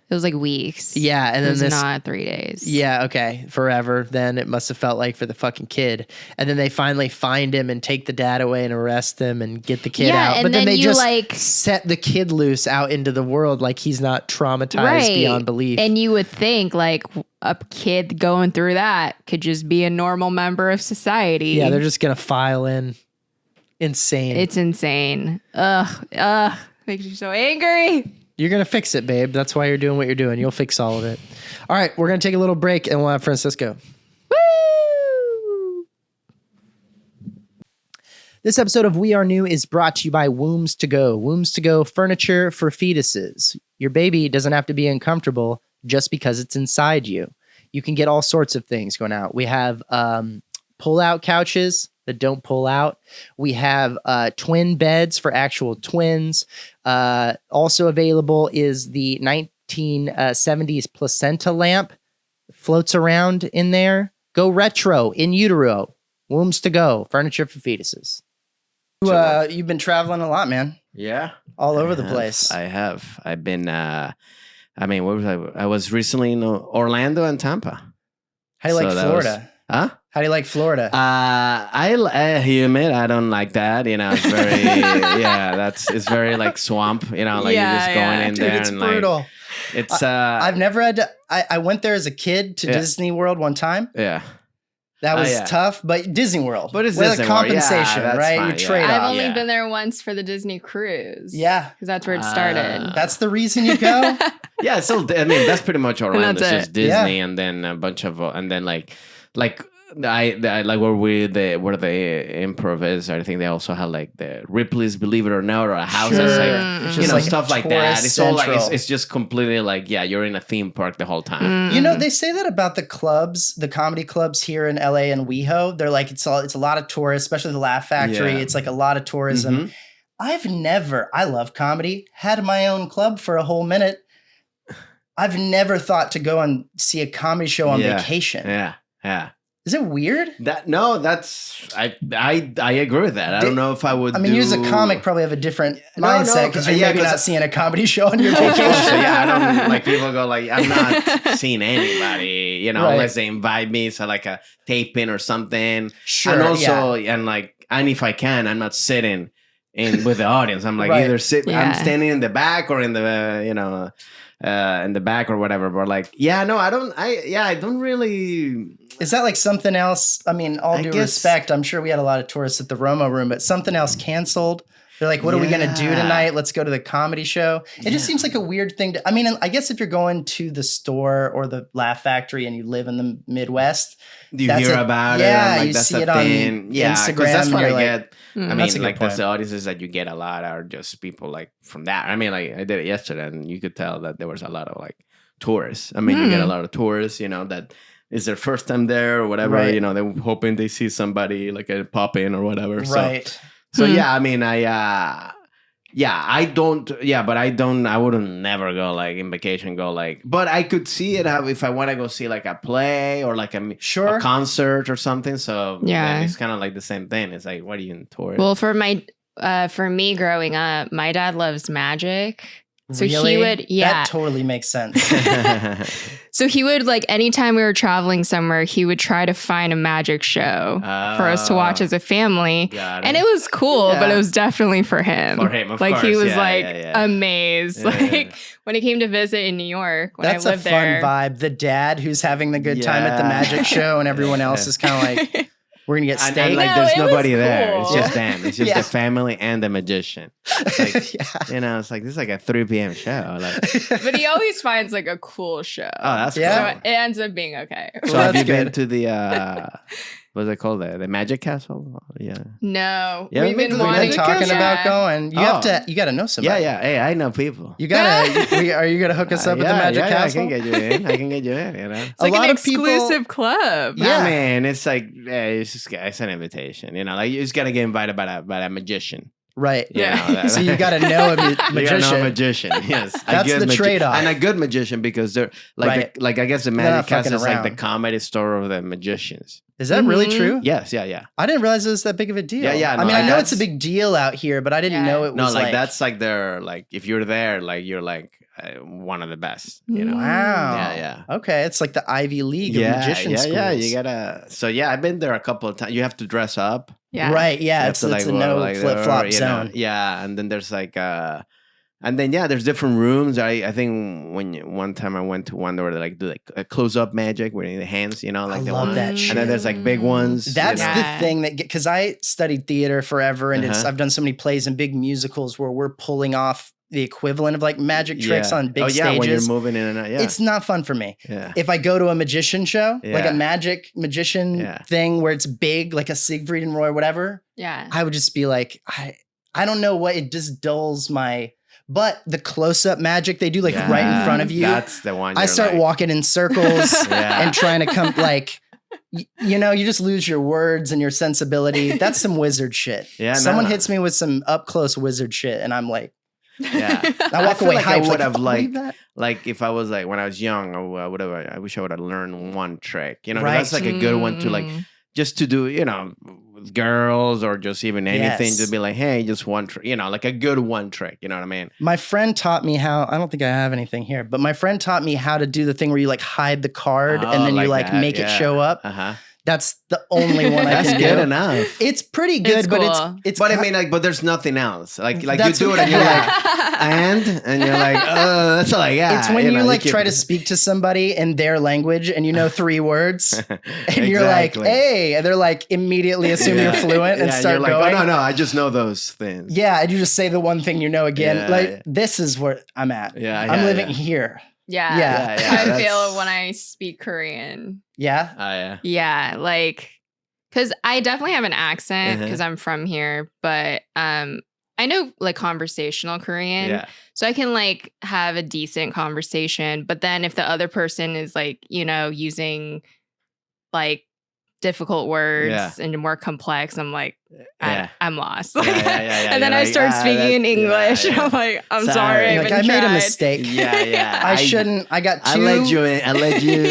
Speaker 4: It was like weeks.
Speaker 3: Yeah. And then
Speaker 4: it was not 3 days.
Speaker 3: Yeah. Okay. Forever. Then it must have felt like for the fucking kid. And then they finally find him and take the dad away and arrest him and get the kid out.
Speaker 4: And
Speaker 3: but then they
Speaker 4: you
Speaker 3: just
Speaker 4: like
Speaker 3: set the kid loose out into the world like he's not traumatized beyond belief.
Speaker 4: And you would think like a kid going through that could just be a normal member of society.
Speaker 3: Yeah. They're just going to file in. Insane.
Speaker 4: It's insane. Ugh. Makes you so angry.
Speaker 3: You're going to fix it, babe. That's why you're doing what you're doing. You'll fix all of it. All right. We're going to take a little break and we'll have Francisco.
Speaker 4: Woo!
Speaker 3: This episode of We Are New is brought to you by Wombs to Go. Wombs to Go, furniture for fetuses. Your baby doesn't have to be uncomfortable just because it's inside you. You can get all sorts of things going out. We have pull-out couches that don't pull out. We have twin beds for actual twins. Also available is the 1970s placenta lamp. Floats around in there. Go retro in utero. Wombs to go. Furniture for fetuses. You've been traveling a lot, man.
Speaker 5: Yeah.
Speaker 3: All over the place.
Speaker 5: I have. I've been, where was I? I was recently in Orlando and Tampa.
Speaker 3: How do you like Florida?
Speaker 5: Huh?
Speaker 3: How do you like Florida?
Speaker 5: I humid. I don't like that. You know, it's very, it's very like swamp, you know, like you're just going in
Speaker 3: Dude,
Speaker 5: there.
Speaker 3: it's
Speaker 5: and
Speaker 3: brutal.
Speaker 5: Like, it's,
Speaker 3: I've never had to, I went there as a kid to Disney World one time.
Speaker 5: Yeah.
Speaker 3: That was tough, but Disney World.
Speaker 5: But it's
Speaker 3: with
Speaker 5: Disney
Speaker 3: a
Speaker 5: World.
Speaker 3: compensation,
Speaker 5: Yeah,
Speaker 3: right?
Speaker 5: fine,
Speaker 3: Your
Speaker 5: yeah.
Speaker 3: trade
Speaker 4: I've
Speaker 3: off.
Speaker 4: only been there once for the Disney cruise.
Speaker 3: Yeah.
Speaker 4: Because that's where it started.
Speaker 3: That's the reason you go?
Speaker 5: Yeah, so I mean that's pretty much Orlando.
Speaker 4: that's
Speaker 5: It's just
Speaker 4: it.
Speaker 5: Disney, and then a bunch of, and then like I like where the improv is. I think they also have like the Ripley's Believe It or Not, or a house that's like
Speaker 3: It's
Speaker 5: you
Speaker 3: just
Speaker 5: know
Speaker 3: like
Speaker 5: stuff like that.
Speaker 3: tourist
Speaker 5: It's all like
Speaker 3: central.
Speaker 5: it's just completely like you're in a theme park the whole time.
Speaker 3: You know, they say that about the clubs, the comedy clubs here in LA and WeHo. They're like, it's a lot of tourists, especially the Laugh Factory.
Speaker 5: Yeah.
Speaker 3: It's like a lot of tourism. I love comedy, had my own club for a whole minute. I've never thought to go and see a comedy show on vacation.
Speaker 5: Yeah.
Speaker 3: Is it weird?
Speaker 5: That's I agree with that. I don't know if I would.
Speaker 3: I mean, you as a comic probably have a different mindset because you're maybe not seeing a comedy show on your vacation.
Speaker 5: So I don't like people go like I'm not seeing anybody, you know, unless they invite me to like a taping or something.
Speaker 3: Sure,
Speaker 5: and also and if I can, I'm not sitting in with the audience. I'm like either sitting, I'm standing in the back or in the in the back or whatever. But like, I don't really.
Speaker 3: Is that like something else? I mean, all due respect, I'm sure we had a lot of tourists at the Romo Room, but something else canceled. They're like, what are we going to do tonight? Let's go to the comedy show. It just seems like a weird thing to, I mean, I guess if you're going to the store or the Laugh Factory and you live in the Midwest.
Speaker 5: You hear about it.
Speaker 3: Yeah,
Speaker 5: like,
Speaker 3: you
Speaker 5: that's
Speaker 3: see it
Speaker 5: thing.
Speaker 3: on
Speaker 5: Instagram.
Speaker 3: That's
Speaker 5: what I
Speaker 3: like,
Speaker 5: get. I
Speaker 3: that's a
Speaker 5: mean,
Speaker 3: good
Speaker 5: like that's
Speaker 3: point.
Speaker 5: the audiences that you get a lot are just people like from that. I mean, like I did it yesterday and you could tell that there was a lot of like tourists. I mean, you get a lot of tourists, you know, that is their first time there or whatever, you know, they're hoping they see somebody like a pop in or whatever.
Speaker 3: Right.
Speaker 5: So I mean, I wouldn't never go like in vacation, but I could see it if I want to go see like a play or like a concert or something. So then it's kind of like the same thing. It's like, what are you in tour?
Speaker 4: Well, for me growing up, my dad loves magic. So
Speaker 3: really?
Speaker 4: he would,
Speaker 3: That totally makes sense.
Speaker 4: So he would like anytime we were traveling somewhere, he would try to find a magic show for us to watch as a family. And it was cool, but it was definitely for him.
Speaker 5: For him, of
Speaker 4: like
Speaker 5: course.
Speaker 4: He was
Speaker 5: Yeah.
Speaker 4: amazed.
Speaker 5: Yeah.
Speaker 4: Like when he came to visit in New York, when
Speaker 3: That's
Speaker 4: I lived
Speaker 3: a fun
Speaker 4: there.
Speaker 3: vibe. The dad who's having the good time at the magic show and everyone else is kind of like, we're going to get steak.
Speaker 5: And like,
Speaker 4: No,
Speaker 5: there's
Speaker 4: it was
Speaker 5: nobody there. It's
Speaker 4: cool.
Speaker 5: just them. It's just the family and the magician. It's like, you know, it's like, this is like a 3 p.m. show. Like,
Speaker 4: But he always finds like a cool show.
Speaker 5: oh, that's
Speaker 3: Yeah.
Speaker 5: cool.
Speaker 4: So it ends up being okay.
Speaker 5: So
Speaker 3: Well,
Speaker 5: have you
Speaker 3: that's
Speaker 5: been
Speaker 3: good.
Speaker 5: to the what's it called? The Magic Castle? Yeah.
Speaker 4: No,
Speaker 5: Yeah,
Speaker 4: we've
Speaker 5: we've
Speaker 4: been
Speaker 5: been
Speaker 3: We've
Speaker 4: wanting
Speaker 3: been talking
Speaker 4: to
Speaker 3: about going. You got to know
Speaker 5: Yeah,
Speaker 3: somebody.
Speaker 5: yeah. Hey, I know people.
Speaker 3: You gotta. Are you gonna hook us up at the Magic Castle?
Speaker 5: I can get you in. I can get you in, you know?
Speaker 4: It's like
Speaker 3: a lot
Speaker 4: an
Speaker 3: of people-
Speaker 4: exclusive club.
Speaker 3: Yeah.
Speaker 5: I mean, it's like, it's an invitation, you know? Like, you just gotta get invited by a magician.
Speaker 3: Right.
Speaker 5: You
Speaker 4: Yeah.
Speaker 5: know, that-
Speaker 3: So you got to know a
Speaker 5: You gotta know a
Speaker 3: magician.
Speaker 5: magician, yes. A
Speaker 3: That's
Speaker 5: good
Speaker 3: the trade-off.
Speaker 5: And a good magician because they're like,
Speaker 3: Right.
Speaker 5: like I guess the
Speaker 3: They're not
Speaker 5: Magic Castle
Speaker 3: fucking
Speaker 5: is like the
Speaker 3: around.
Speaker 5: comedy store of the magicians.
Speaker 3: Is that really
Speaker 4: Mhm.
Speaker 3: true?
Speaker 5: Yes, yeah.
Speaker 3: I didn't realize it was that big of a deal.
Speaker 5: Yeah,
Speaker 3: I
Speaker 5: no,
Speaker 3: mean, I know
Speaker 5: that's-
Speaker 3: it's a big deal out here, but I didn't know it
Speaker 5: No,
Speaker 3: was
Speaker 5: like that's like they're like if you're there, like you're like one of the best, you know?
Speaker 3: Wow.
Speaker 5: Yeah.
Speaker 3: Okay, it's like the Ivy League of magician schools.
Speaker 5: Yeah. You gotta. So I've been there a couple of times. You have to dress up.
Speaker 4: Yeah.
Speaker 3: Right. Yeah.
Speaker 5: You have
Speaker 3: It's
Speaker 5: to,
Speaker 3: a
Speaker 5: wear,
Speaker 3: no
Speaker 5: like,
Speaker 3: flip flop
Speaker 5: you know,
Speaker 3: zone.
Speaker 5: yeah, and then there's like and then there's different rooms. I think one time I went to one where they like do like a close up magic with the hands, you know, like
Speaker 3: I
Speaker 5: the
Speaker 3: love
Speaker 5: one.
Speaker 3: that shit.
Speaker 5: And then there's like big ones.
Speaker 3: That's
Speaker 5: you know?
Speaker 3: the thing that because I studied theater forever, and
Speaker 5: Uh-huh.
Speaker 3: I've done so many plays and big musicals where we're pulling off the equivalent of like magic tricks on big stages.
Speaker 5: when you're moving in and out. Yeah,
Speaker 3: It's not fun for me.
Speaker 5: yeah.
Speaker 3: If I go to a magician show, like
Speaker 5: Yeah.
Speaker 3: a magician
Speaker 5: Yeah.
Speaker 3: thing where it's big, like a Siegfried and Roy, whatever,
Speaker 4: Yeah.
Speaker 3: I would just be like, I don't know what, it just dulls my But the close-up magic they do, like right in front of you,
Speaker 5: That's the one.
Speaker 3: I
Speaker 5: you're
Speaker 3: start
Speaker 5: like,
Speaker 3: walking in circles
Speaker 5: Yeah.
Speaker 3: and trying to come like, you know, you just lose your words and your sensibility. That's some wizard shit.
Speaker 5: Yeah,
Speaker 3: Someone
Speaker 5: no.
Speaker 3: hits me with some up close wizard shit, and I'm like,
Speaker 5: Yeah.
Speaker 3: I walk
Speaker 5: feel
Speaker 3: away
Speaker 5: like I
Speaker 3: hyped.
Speaker 5: would
Speaker 3: I
Speaker 5: have
Speaker 3: believe
Speaker 5: like
Speaker 3: that.
Speaker 5: like if I was like when I was young, I would have. I wish I would have learned one trick. You know, 'cause
Speaker 3: Right.
Speaker 5: that's like a good one to like just to do. You know, with girls or just even anything
Speaker 3: Yes.
Speaker 5: to be like, hey, just one trick. You know, like a good one trick. You know what I mean?
Speaker 3: My friend taught me how. I don't think I have anything here, but my friend taught me how to do the thing where you like hide the card and then you like
Speaker 5: that,
Speaker 3: make it show up.
Speaker 5: Uh-huh.
Speaker 3: That's the only one I
Speaker 5: That's
Speaker 3: can
Speaker 5: good
Speaker 3: do.
Speaker 5: enough.
Speaker 3: It's pretty good,
Speaker 4: It's
Speaker 3: but
Speaker 4: cool.
Speaker 3: it's.
Speaker 5: But I
Speaker 3: ki-
Speaker 5: mean, like, but there's nothing else. Like you
Speaker 3: That's
Speaker 5: do
Speaker 3: what-
Speaker 5: it and you're
Speaker 3: yeah.
Speaker 5: like, and you're like, that's all like, yeah.
Speaker 3: It's when you,
Speaker 5: know,
Speaker 3: like
Speaker 5: keep-
Speaker 3: try to speak to somebody in their language and you know 3 words and you're like,
Speaker 5: Exactly.
Speaker 3: hey, and they're like immediately assume you're fluent and
Speaker 5: Yeah,
Speaker 3: start
Speaker 5: you're like,
Speaker 3: going.
Speaker 5: oh, no, I just know those things.
Speaker 3: Yeah, and you just say the one thing you know again.
Speaker 5: Yeah,
Speaker 3: like
Speaker 5: yeah.
Speaker 3: this is where I'm at.
Speaker 5: Yeah,
Speaker 3: I'm
Speaker 5: yeah,
Speaker 3: living
Speaker 5: yeah.
Speaker 3: here.
Speaker 4: Yeah.
Speaker 3: Yeah,
Speaker 5: yeah,
Speaker 4: I
Speaker 5: that's-
Speaker 4: feel when I speak Korean.
Speaker 3: Yeah.
Speaker 5: Oh yeah.
Speaker 4: Yeah, like because I definitely have an accent
Speaker 5: Uh-huh.
Speaker 4: because I'm from here, but I know like conversational Korean.
Speaker 5: Yeah.
Speaker 4: So I can like have a decent conversation, but then if the other person is like, you know, using like difficult words
Speaker 5: Yeah.
Speaker 4: and more complex, I'm like,
Speaker 5: Yeah.
Speaker 4: I'm lost.
Speaker 5: Yeah, yeah, yeah,
Speaker 4: and then
Speaker 5: you're
Speaker 4: I
Speaker 5: like,
Speaker 4: start speaking in
Speaker 5: that's-
Speaker 4: English.
Speaker 5: yeah, yeah.
Speaker 4: I'm like, I'm
Speaker 5: Sorry.
Speaker 4: sorry. I've
Speaker 3: Like
Speaker 4: been
Speaker 3: I made a
Speaker 4: tried.
Speaker 3: mistake.
Speaker 5: Yeah, yeah.
Speaker 3: I shouldn't. I got
Speaker 5: I
Speaker 3: two.
Speaker 5: led you in. I led you.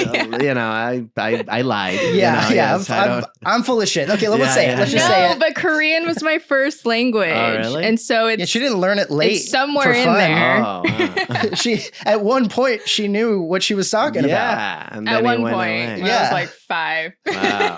Speaker 5: You know, I lied.
Speaker 3: Yeah,
Speaker 5: you know,
Speaker 3: yeah.
Speaker 5: yes, I don't-
Speaker 3: I'm full of shit. Okay, let's
Speaker 5: Yeah,
Speaker 3: say
Speaker 5: yeah,
Speaker 3: it. Let's
Speaker 5: yeah.
Speaker 3: just say
Speaker 4: No,
Speaker 3: it.
Speaker 4: but Korean was my first language.
Speaker 5: Oh, really?
Speaker 4: And so it's
Speaker 3: Yeah, she didn't learn it late.
Speaker 4: it's somewhere
Speaker 3: for
Speaker 4: in
Speaker 3: fun.
Speaker 4: there.
Speaker 5: Oh, wow.
Speaker 3: She at one point she knew what she was talking about.
Speaker 5: Yeah. And then
Speaker 4: at
Speaker 5: it
Speaker 4: one
Speaker 5: went
Speaker 4: point
Speaker 5: away.
Speaker 4: when I
Speaker 3: Yeah.
Speaker 4: was like 5.
Speaker 5: Wow.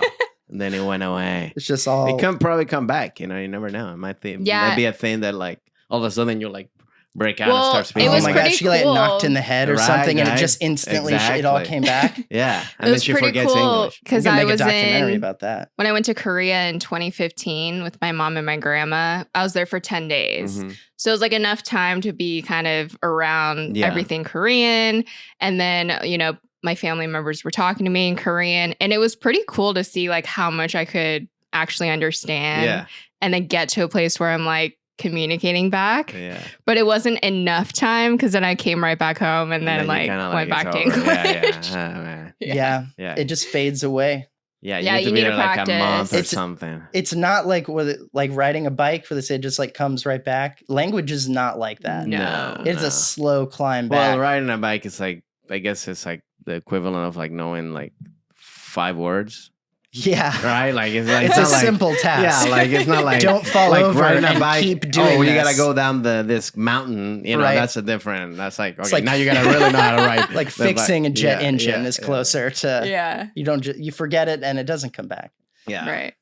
Speaker 5: And then it went away.
Speaker 3: It's just all.
Speaker 5: It can probably come back. You know, you never know. It might
Speaker 4: Yeah.
Speaker 5: be a thing that like all of a sudden you like break out
Speaker 4: Well,
Speaker 5: and start
Speaker 4: it
Speaker 5: speaking.
Speaker 3: oh
Speaker 4: was
Speaker 3: my
Speaker 4: pretty
Speaker 3: god, she got
Speaker 4: cool.
Speaker 3: knocked in the head or
Speaker 5: Right,
Speaker 3: something, and it
Speaker 5: right.
Speaker 3: just instantly it all
Speaker 5: Exactly.
Speaker 3: came back.
Speaker 5: Yeah.
Speaker 4: It
Speaker 5: And then
Speaker 4: was
Speaker 5: she
Speaker 4: pretty
Speaker 5: forgets
Speaker 4: cool
Speaker 5: English.
Speaker 4: because
Speaker 3: We could
Speaker 4: I
Speaker 3: make
Speaker 4: was
Speaker 3: a documentary
Speaker 4: in
Speaker 3: about that.
Speaker 4: when I went to Korea in 2015 with my mom and my grandma. I was there for 10 days.
Speaker 5: Mhm.
Speaker 4: So it was like enough time to be kind of around
Speaker 5: Yeah.
Speaker 4: everything Korean. And then, you know, my family members were talking to me in Korean. And it was pretty cool to see like how much I could actually understand.
Speaker 5: Yeah.
Speaker 4: And then get to a place where I'm like communicating back.
Speaker 5: Yeah.
Speaker 4: But it wasn't enough time because then I came right back home and then
Speaker 5: you
Speaker 4: like
Speaker 5: kinda
Speaker 4: went
Speaker 5: it's
Speaker 4: back to
Speaker 5: over.
Speaker 4: English.
Speaker 5: Yeah. Oh, man.
Speaker 3: Yeah.
Speaker 5: Yeah.
Speaker 3: It just fades away.
Speaker 5: Yeah,
Speaker 4: Yeah,
Speaker 5: need to
Speaker 4: you
Speaker 5: be
Speaker 4: need
Speaker 5: there
Speaker 4: to
Speaker 5: like a month or
Speaker 3: practice.
Speaker 5: something.
Speaker 3: It's not like like riding a bike where they say it just like comes right back. Language is not like that.
Speaker 4: No.
Speaker 3: It's
Speaker 5: no.
Speaker 3: a slow climb back.
Speaker 5: Well, riding a bike is like I guess it's like the equivalent of like knowing like 5 words,
Speaker 3: Yeah.
Speaker 5: right? Like it's like
Speaker 3: It's a
Speaker 5: not like,
Speaker 3: simple task.
Speaker 5: Yeah, like it's not like
Speaker 3: Don't fall
Speaker 5: like
Speaker 3: over
Speaker 5: riding a
Speaker 3: and
Speaker 5: bike.
Speaker 3: keep doing
Speaker 5: Oh, you
Speaker 3: this.
Speaker 5: gotta go down this mountain. You know,
Speaker 3: Right.
Speaker 5: that's a different. That's like okay,
Speaker 3: like-
Speaker 5: now you gotta really know how to ride.
Speaker 3: Like
Speaker 5: the bike.
Speaker 3: fixing a jet
Speaker 5: Yeah,
Speaker 3: engine
Speaker 5: yeah,
Speaker 3: is
Speaker 5: yeah.
Speaker 3: closer to
Speaker 4: Yeah.
Speaker 3: you don't you forget it and it doesn't come back.
Speaker 5: Yeah,
Speaker 4: Right.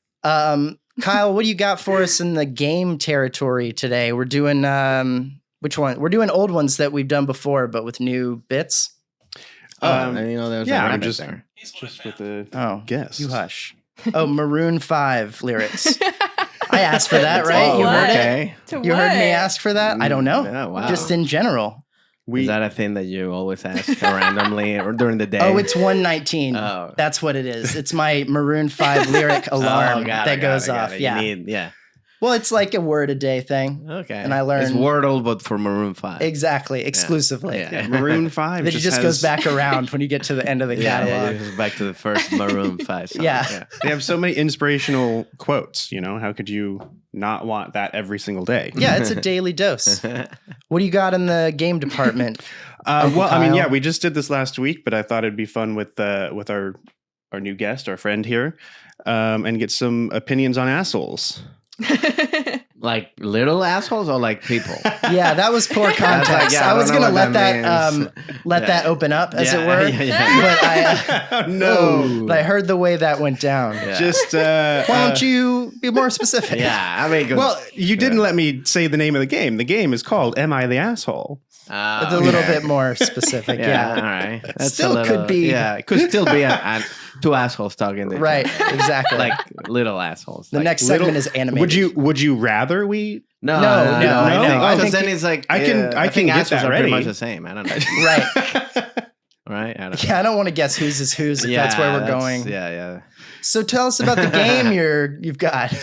Speaker 3: Kyle, what do you got for us in the game territory today? We're doing which one? We're doing old ones that we've done before, but with new bits.
Speaker 5: Oh, and you know, there's
Speaker 1: yeah,
Speaker 5: a
Speaker 1: I'm
Speaker 5: rabbit
Speaker 1: just
Speaker 5: there.
Speaker 1: just with the
Speaker 3: Oh,
Speaker 1: guess.
Speaker 3: you hush. Oh, Maroon 5 lyrics. I asked for that,
Speaker 4: To
Speaker 3: right? You
Speaker 4: what?
Speaker 3: heard it.
Speaker 5: Okay.
Speaker 4: To
Speaker 3: You heard me
Speaker 4: what?
Speaker 3: ask for that? I don't know.
Speaker 5: Yeah, wow.
Speaker 3: Just in general.
Speaker 5: Is that a thing that you always ask randomly or during the day?
Speaker 3: Oh, it's 119.
Speaker 5: Oh.
Speaker 3: That's what it is. It's my Maroon 5 lyric alarm
Speaker 5: got
Speaker 3: that
Speaker 5: it,
Speaker 3: goes
Speaker 5: got
Speaker 3: off.
Speaker 5: it.
Speaker 3: Yeah.
Speaker 5: Yeah.
Speaker 3: Well, it's like a word a day thing.
Speaker 5: Okay.
Speaker 3: And I
Speaker 5: It's
Speaker 3: learned-
Speaker 5: Wordle, but for Maroon 5.
Speaker 3: Exactly. Exclusively.
Speaker 5: Yeah.
Speaker 1: Yeah, Maroon 5?
Speaker 3: That just goes
Speaker 1: has-
Speaker 3: back around when you get to the end of the
Speaker 5: Yeah,
Speaker 3: catalog.
Speaker 5: this is back to the first Maroon 5 song.
Speaker 3: Yeah.
Speaker 1: They have so many inspirational quotes. You know, how could you not want that every single day?
Speaker 3: Yeah, it's a daily dose. What do you got in the game department?
Speaker 1: Well, I mean,
Speaker 3: Kyle?
Speaker 1: yeah, we just did this last week, but I thought it'd be fun with our new guest, our friend here, and get some opinions on assholes.
Speaker 5: Like little assholes or like people?
Speaker 3: Yeah, that was poor context.
Speaker 5: like, yeah,
Speaker 3: I
Speaker 5: I
Speaker 3: was
Speaker 5: don't know
Speaker 3: gonna
Speaker 5: what
Speaker 3: let
Speaker 5: that
Speaker 3: that
Speaker 5: means.
Speaker 3: let that open up, as it were.
Speaker 5: Yeah.
Speaker 3: But I
Speaker 1: No.
Speaker 3: but I heard the way that went down.
Speaker 5: Yeah.
Speaker 1: Just
Speaker 3: Why don't you be more specific?
Speaker 5: Yeah, I mean, 'cause-
Speaker 1: Well, you didn't let me say the name of the game. The game is called "Am I the Asshole?"
Speaker 3: It's a little
Speaker 1: Yeah.
Speaker 3: bit more specific.
Speaker 5: yeah,
Speaker 3: Yeah.
Speaker 5: all right. That's
Speaker 3: Still
Speaker 5: a little,
Speaker 3: could be-
Speaker 5: Yeah, it could still be two assholes talking. To each
Speaker 3: Right.
Speaker 5: other.
Speaker 3: Exactly.
Speaker 5: Like little assholes.
Speaker 3: the
Speaker 5: like,
Speaker 3: next
Speaker 1: little-
Speaker 3: segment is animated.
Speaker 1: Would you rather we?
Speaker 5: No,
Speaker 3: No,
Speaker 5: no,
Speaker 3: no,
Speaker 5: I
Speaker 3: no.
Speaker 5: think,
Speaker 3: I
Speaker 5: because
Speaker 3: think
Speaker 5: then it's like
Speaker 1: I can
Speaker 5: think
Speaker 1: get
Speaker 5: assholes
Speaker 1: that
Speaker 5: are
Speaker 1: ready.
Speaker 5: pretty much the same. I don't know.
Speaker 3: Right.
Speaker 5: Right? I don't know.
Speaker 3: Yeah, I don't want to guess whose is whose if that's where we're going.
Speaker 5: Yeah, yeah.
Speaker 3: So tell us about the game you've got.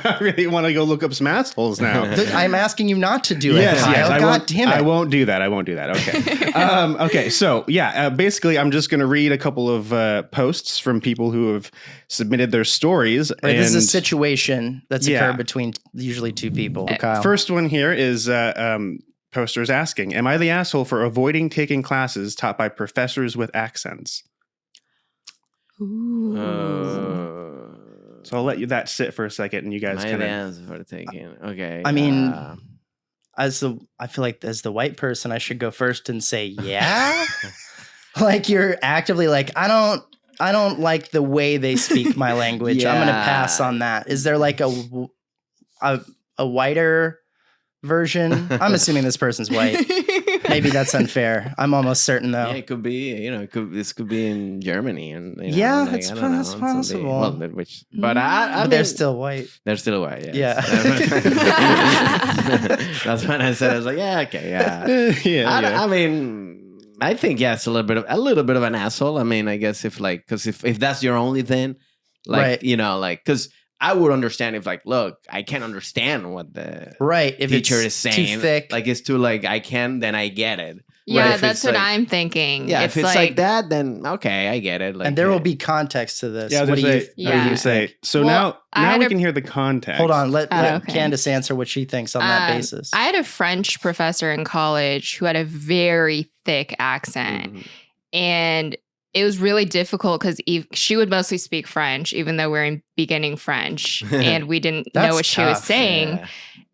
Speaker 1: I really want to go look up some assholes now.
Speaker 3: I'm asking you not to do it.
Speaker 1: Yes,
Speaker 3: Kyle.
Speaker 1: I
Speaker 3: God
Speaker 1: won't,
Speaker 3: damn it.
Speaker 1: I won't do that. Okay. Okay. So basically, I'm just going to read a couple of posts from people who have submitted their stories.
Speaker 3: Right, this is a
Speaker 1: and
Speaker 3: situation that's
Speaker 1: Yeah.
Speaker 3: occurred between usually two people. Kyle.
Speaker 1: First one here is posters asking, "Am I the asshole for avoiding taking classes taught by professors with accents?" So I'll let that sit for a second, and you guys
Speaker 5: My
Speaker 1: kind of
Speaker 5: answer for taking. Okay.
Speaker 3: I mean, I feel like as the white person, I should go first and say, yeah. Like you're actively like, I don't like the way they speak my language. I'm gonna pass on that. Is there like a whiter version? I'm assuming this person's white. Maybe that's unfair. I'm almost certain though.
Speaker 5: yeah, it could be. This could be in Germany, and
Speaker 3: Yeah,
Speaker 5: like,
Speaker 3: it's
Speaker 5: I don't know,
Speaker 3: possible.
Speaker 5: Well, but I mean,
Speaker 3: They're still white.
Speaker 5: they're still white. Yes.
Speaker 3: Yeah.
Speaker 5: That's when I said I was like, yeah, okay, yeah. I mean, I think it's a little bit of an asshole. I mean, I guess if that's your only thing, like
Speaker 3: Right.
Speaker 5: because I would understand if look, I can't understand what the
Speaker 3: Right. If
Speaker 5: teacher
Speaker 3: it's
Speaker 5: is saying.
Speaker 3: too thick.
Speaker 5: Like it's too I can, then I get it.
Speaker 4: Yeah,
Speaker 5: Right, if
Speaker 4: that's
Speaker 5: it's
Speaker 4: what I'm thinking.
Speaker 5: Yeah, if it's like that, then okay, I get it. Like,
Speaker 3: and there will be context to this.
Speaker 1: Yeah,
Speaker 3: What do you
Speaker 4: Yeah.
Speaker 1: you say? So
Speaker 4: Well, I
Speaker 1: now
Speaker 4: had
Speaker 1: we
Speaker 4: a-
Speaker 1: can hear the context.
Speaker 3: Hold on. Let
Speaker 4: okay.
Speaker 3: Candace answer what she thinks on that basis.
Speaker 4: I had a French professor in college who had a very thick accent.
Speaker 5: Mhm.
Speaker 4: And it was really difficult because she would mostly speak French, even though we're in beginning French and we didn't know
Speaker 3: That's
Speaker 4: what she was
Speaker 3: tough,
Speaker 4: saying.
Speaker 5: Yeah.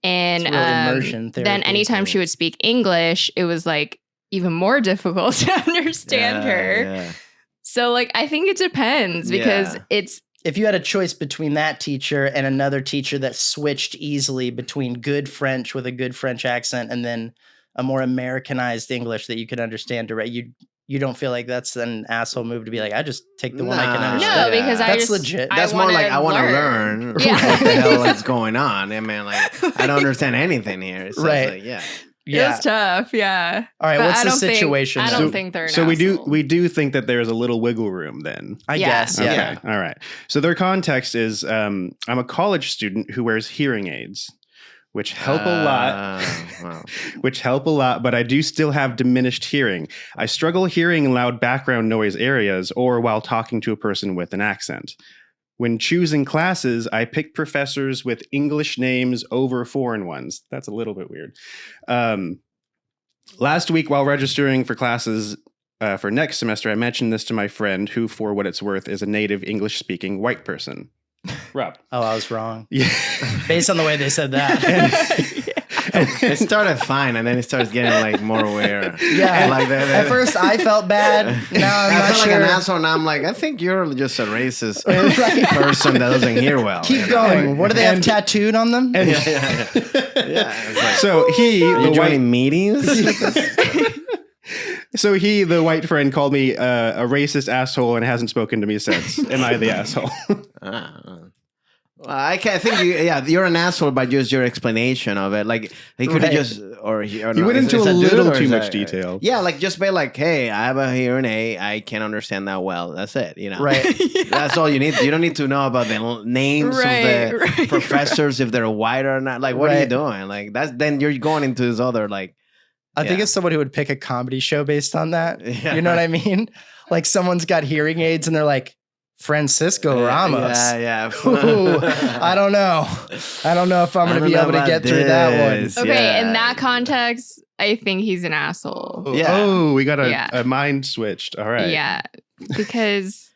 Speaker 4: And
Speaker 3: It's real immersion
Speaker 4: then
Speaker 3: therapy.
Speaker 4: anytime she would speak English, it was even more difficult to understand her.
Speaker 5: Yeah.
Speaker 4: So I think it depends because
Speaker 5: Yeah.
Speaker 4: it's
Speaker 3: If you had a choice between that teacher and another teacher that switched easily between good French with a good French accent and then a more Americanized English that you could understand direct, you don't feel like that's an asshole move to be like, I just take the one I can
Speaker 5: Nah.
Speaker 3: understand.
Speaker 4: no, because I
Speaker 3: That's
Speaker 4: just
Speaker 3: legit.
Speaker 5: That's more like I want to
Speaker 4: learn.
Speaker 5: learn
Speaker 4: Yeah.
Speaker 5: what the hell is going on. I mean, I don't understand anything here. So
Speaker 3: Right.
Speaker 5: It's like, yeah.
Speaker 3: Yeah.
Speaker 4: It's tough, yeah.
Speaker 3: All right.
Speaker 4: But
Speaker 3: What's
Speaker 4: I
Speaker 3: the
Speaker 4: don't think-
Speaker 3: situation?
Speaker 4: I
Speaker 3: then?
Speaker 4: don't think they're an
Speaker 1: So
Speaker 4: asshole.
Speaker 1: we do think that there's a little wiggle room then.
Speaker 3: I
Speaker 4: Yeah.
Speaker 3: guess. Yeah.
Speaker 1: Okay. All right. So their context is I'm a college student who wears hearing aids, which help a lot.
Speaker 5: Wow.
Speaker 1: Which help a lot, but I do still have diminished hearing. I struggle hearing in loud background noise areas or while talking to a person with an accent. When choosing classes, I pick professors with English names over foreign ones. That's a little bit weird. Last week, while registering for classes for next semester, I mentioned this to my friend, who, for what it's worth, is a native English-speaking white person. Rob.
Speaker 3: Oh, I was wrong.
Speaker 1: Yeah.
Speaker 3: Based on the way they said that.
Speaker 5: It started fine, and then it starts getting more weird.
Speaker 3: Yeah.
Speaker 5: Like that.
Speaker 3: At first, I felt bad. Now I'm
Speaker 5: I
Speaker 3: not
Speaker 5: felt
Speaker 3: sure.
Speaker 5: like an asshole, and I'm like, I think you're just a racist
Speaker 3: Right.
Speaker 5: person that doesn't hear well.
Speaker 3: Keep going. What do they have tattooed on them?
Speaker 5: Yeah. It's like,
Speaker 1: So he,
Speaker 5: are you
Speaker 1: the white
Speaker 5: joining meetings?
Speaker 1: So he, the white friend, called me a racist asshole and hasn't spoken to me since. Am I the asshole?
Speaker 5: Well, I think you're an asshole by just your explanation of it. Like he could have
Speaker 3: Right.
Speaker 5: just or
Speaker 1: You
Speaker 5: no,
Speaker 1: went
Speaker 5: is-
Speaker 1: into
Speaker 5: is
Speaker 1: a
Speaker 5: that dude
Speaker 1: little
Speaker 5: or
Speaker 1: too
Speaker 5: is
Speaker 1: much
Speaker 5: that-
Speaker 1: detail.
Speaker 5: Yeah, just be like, hey, I have a hearing aid. I can't understand that well. That's it.
Speaker 3: Right.
Speaker 5: That's all you need. You don't need to know about the names
Speaker 4: Right,
Speaker 5: of the
Speaker 4: right,
Speaker 5: professors if they're white or not. Like, what are you
Speaker 3: Right.
Speaker 5: doing? Like then you're going into this other
Speaker 3: I think
Speaker 5: Yeah.
Speaker 3: it's someone who would pick a comedy show based on that.
Speaker 5: Yeah.
Speaker 3: You know what I mean? Like someone's got hearing aids and they're like, Francisco Ramos.
Speaker 5: Yeah.
Speaker 3: Ooh, I don't know. I don't know if I'm going to be able to get through that one.
Speaker 4: Okay, in that context, I think he's an asshole.
Speaker 5: Yeah.
Speaker 1: Oh, we got
Speaker 4: Yeah.
Speaker 1: a mind switched. All right.
Speaker 4: Yeah, because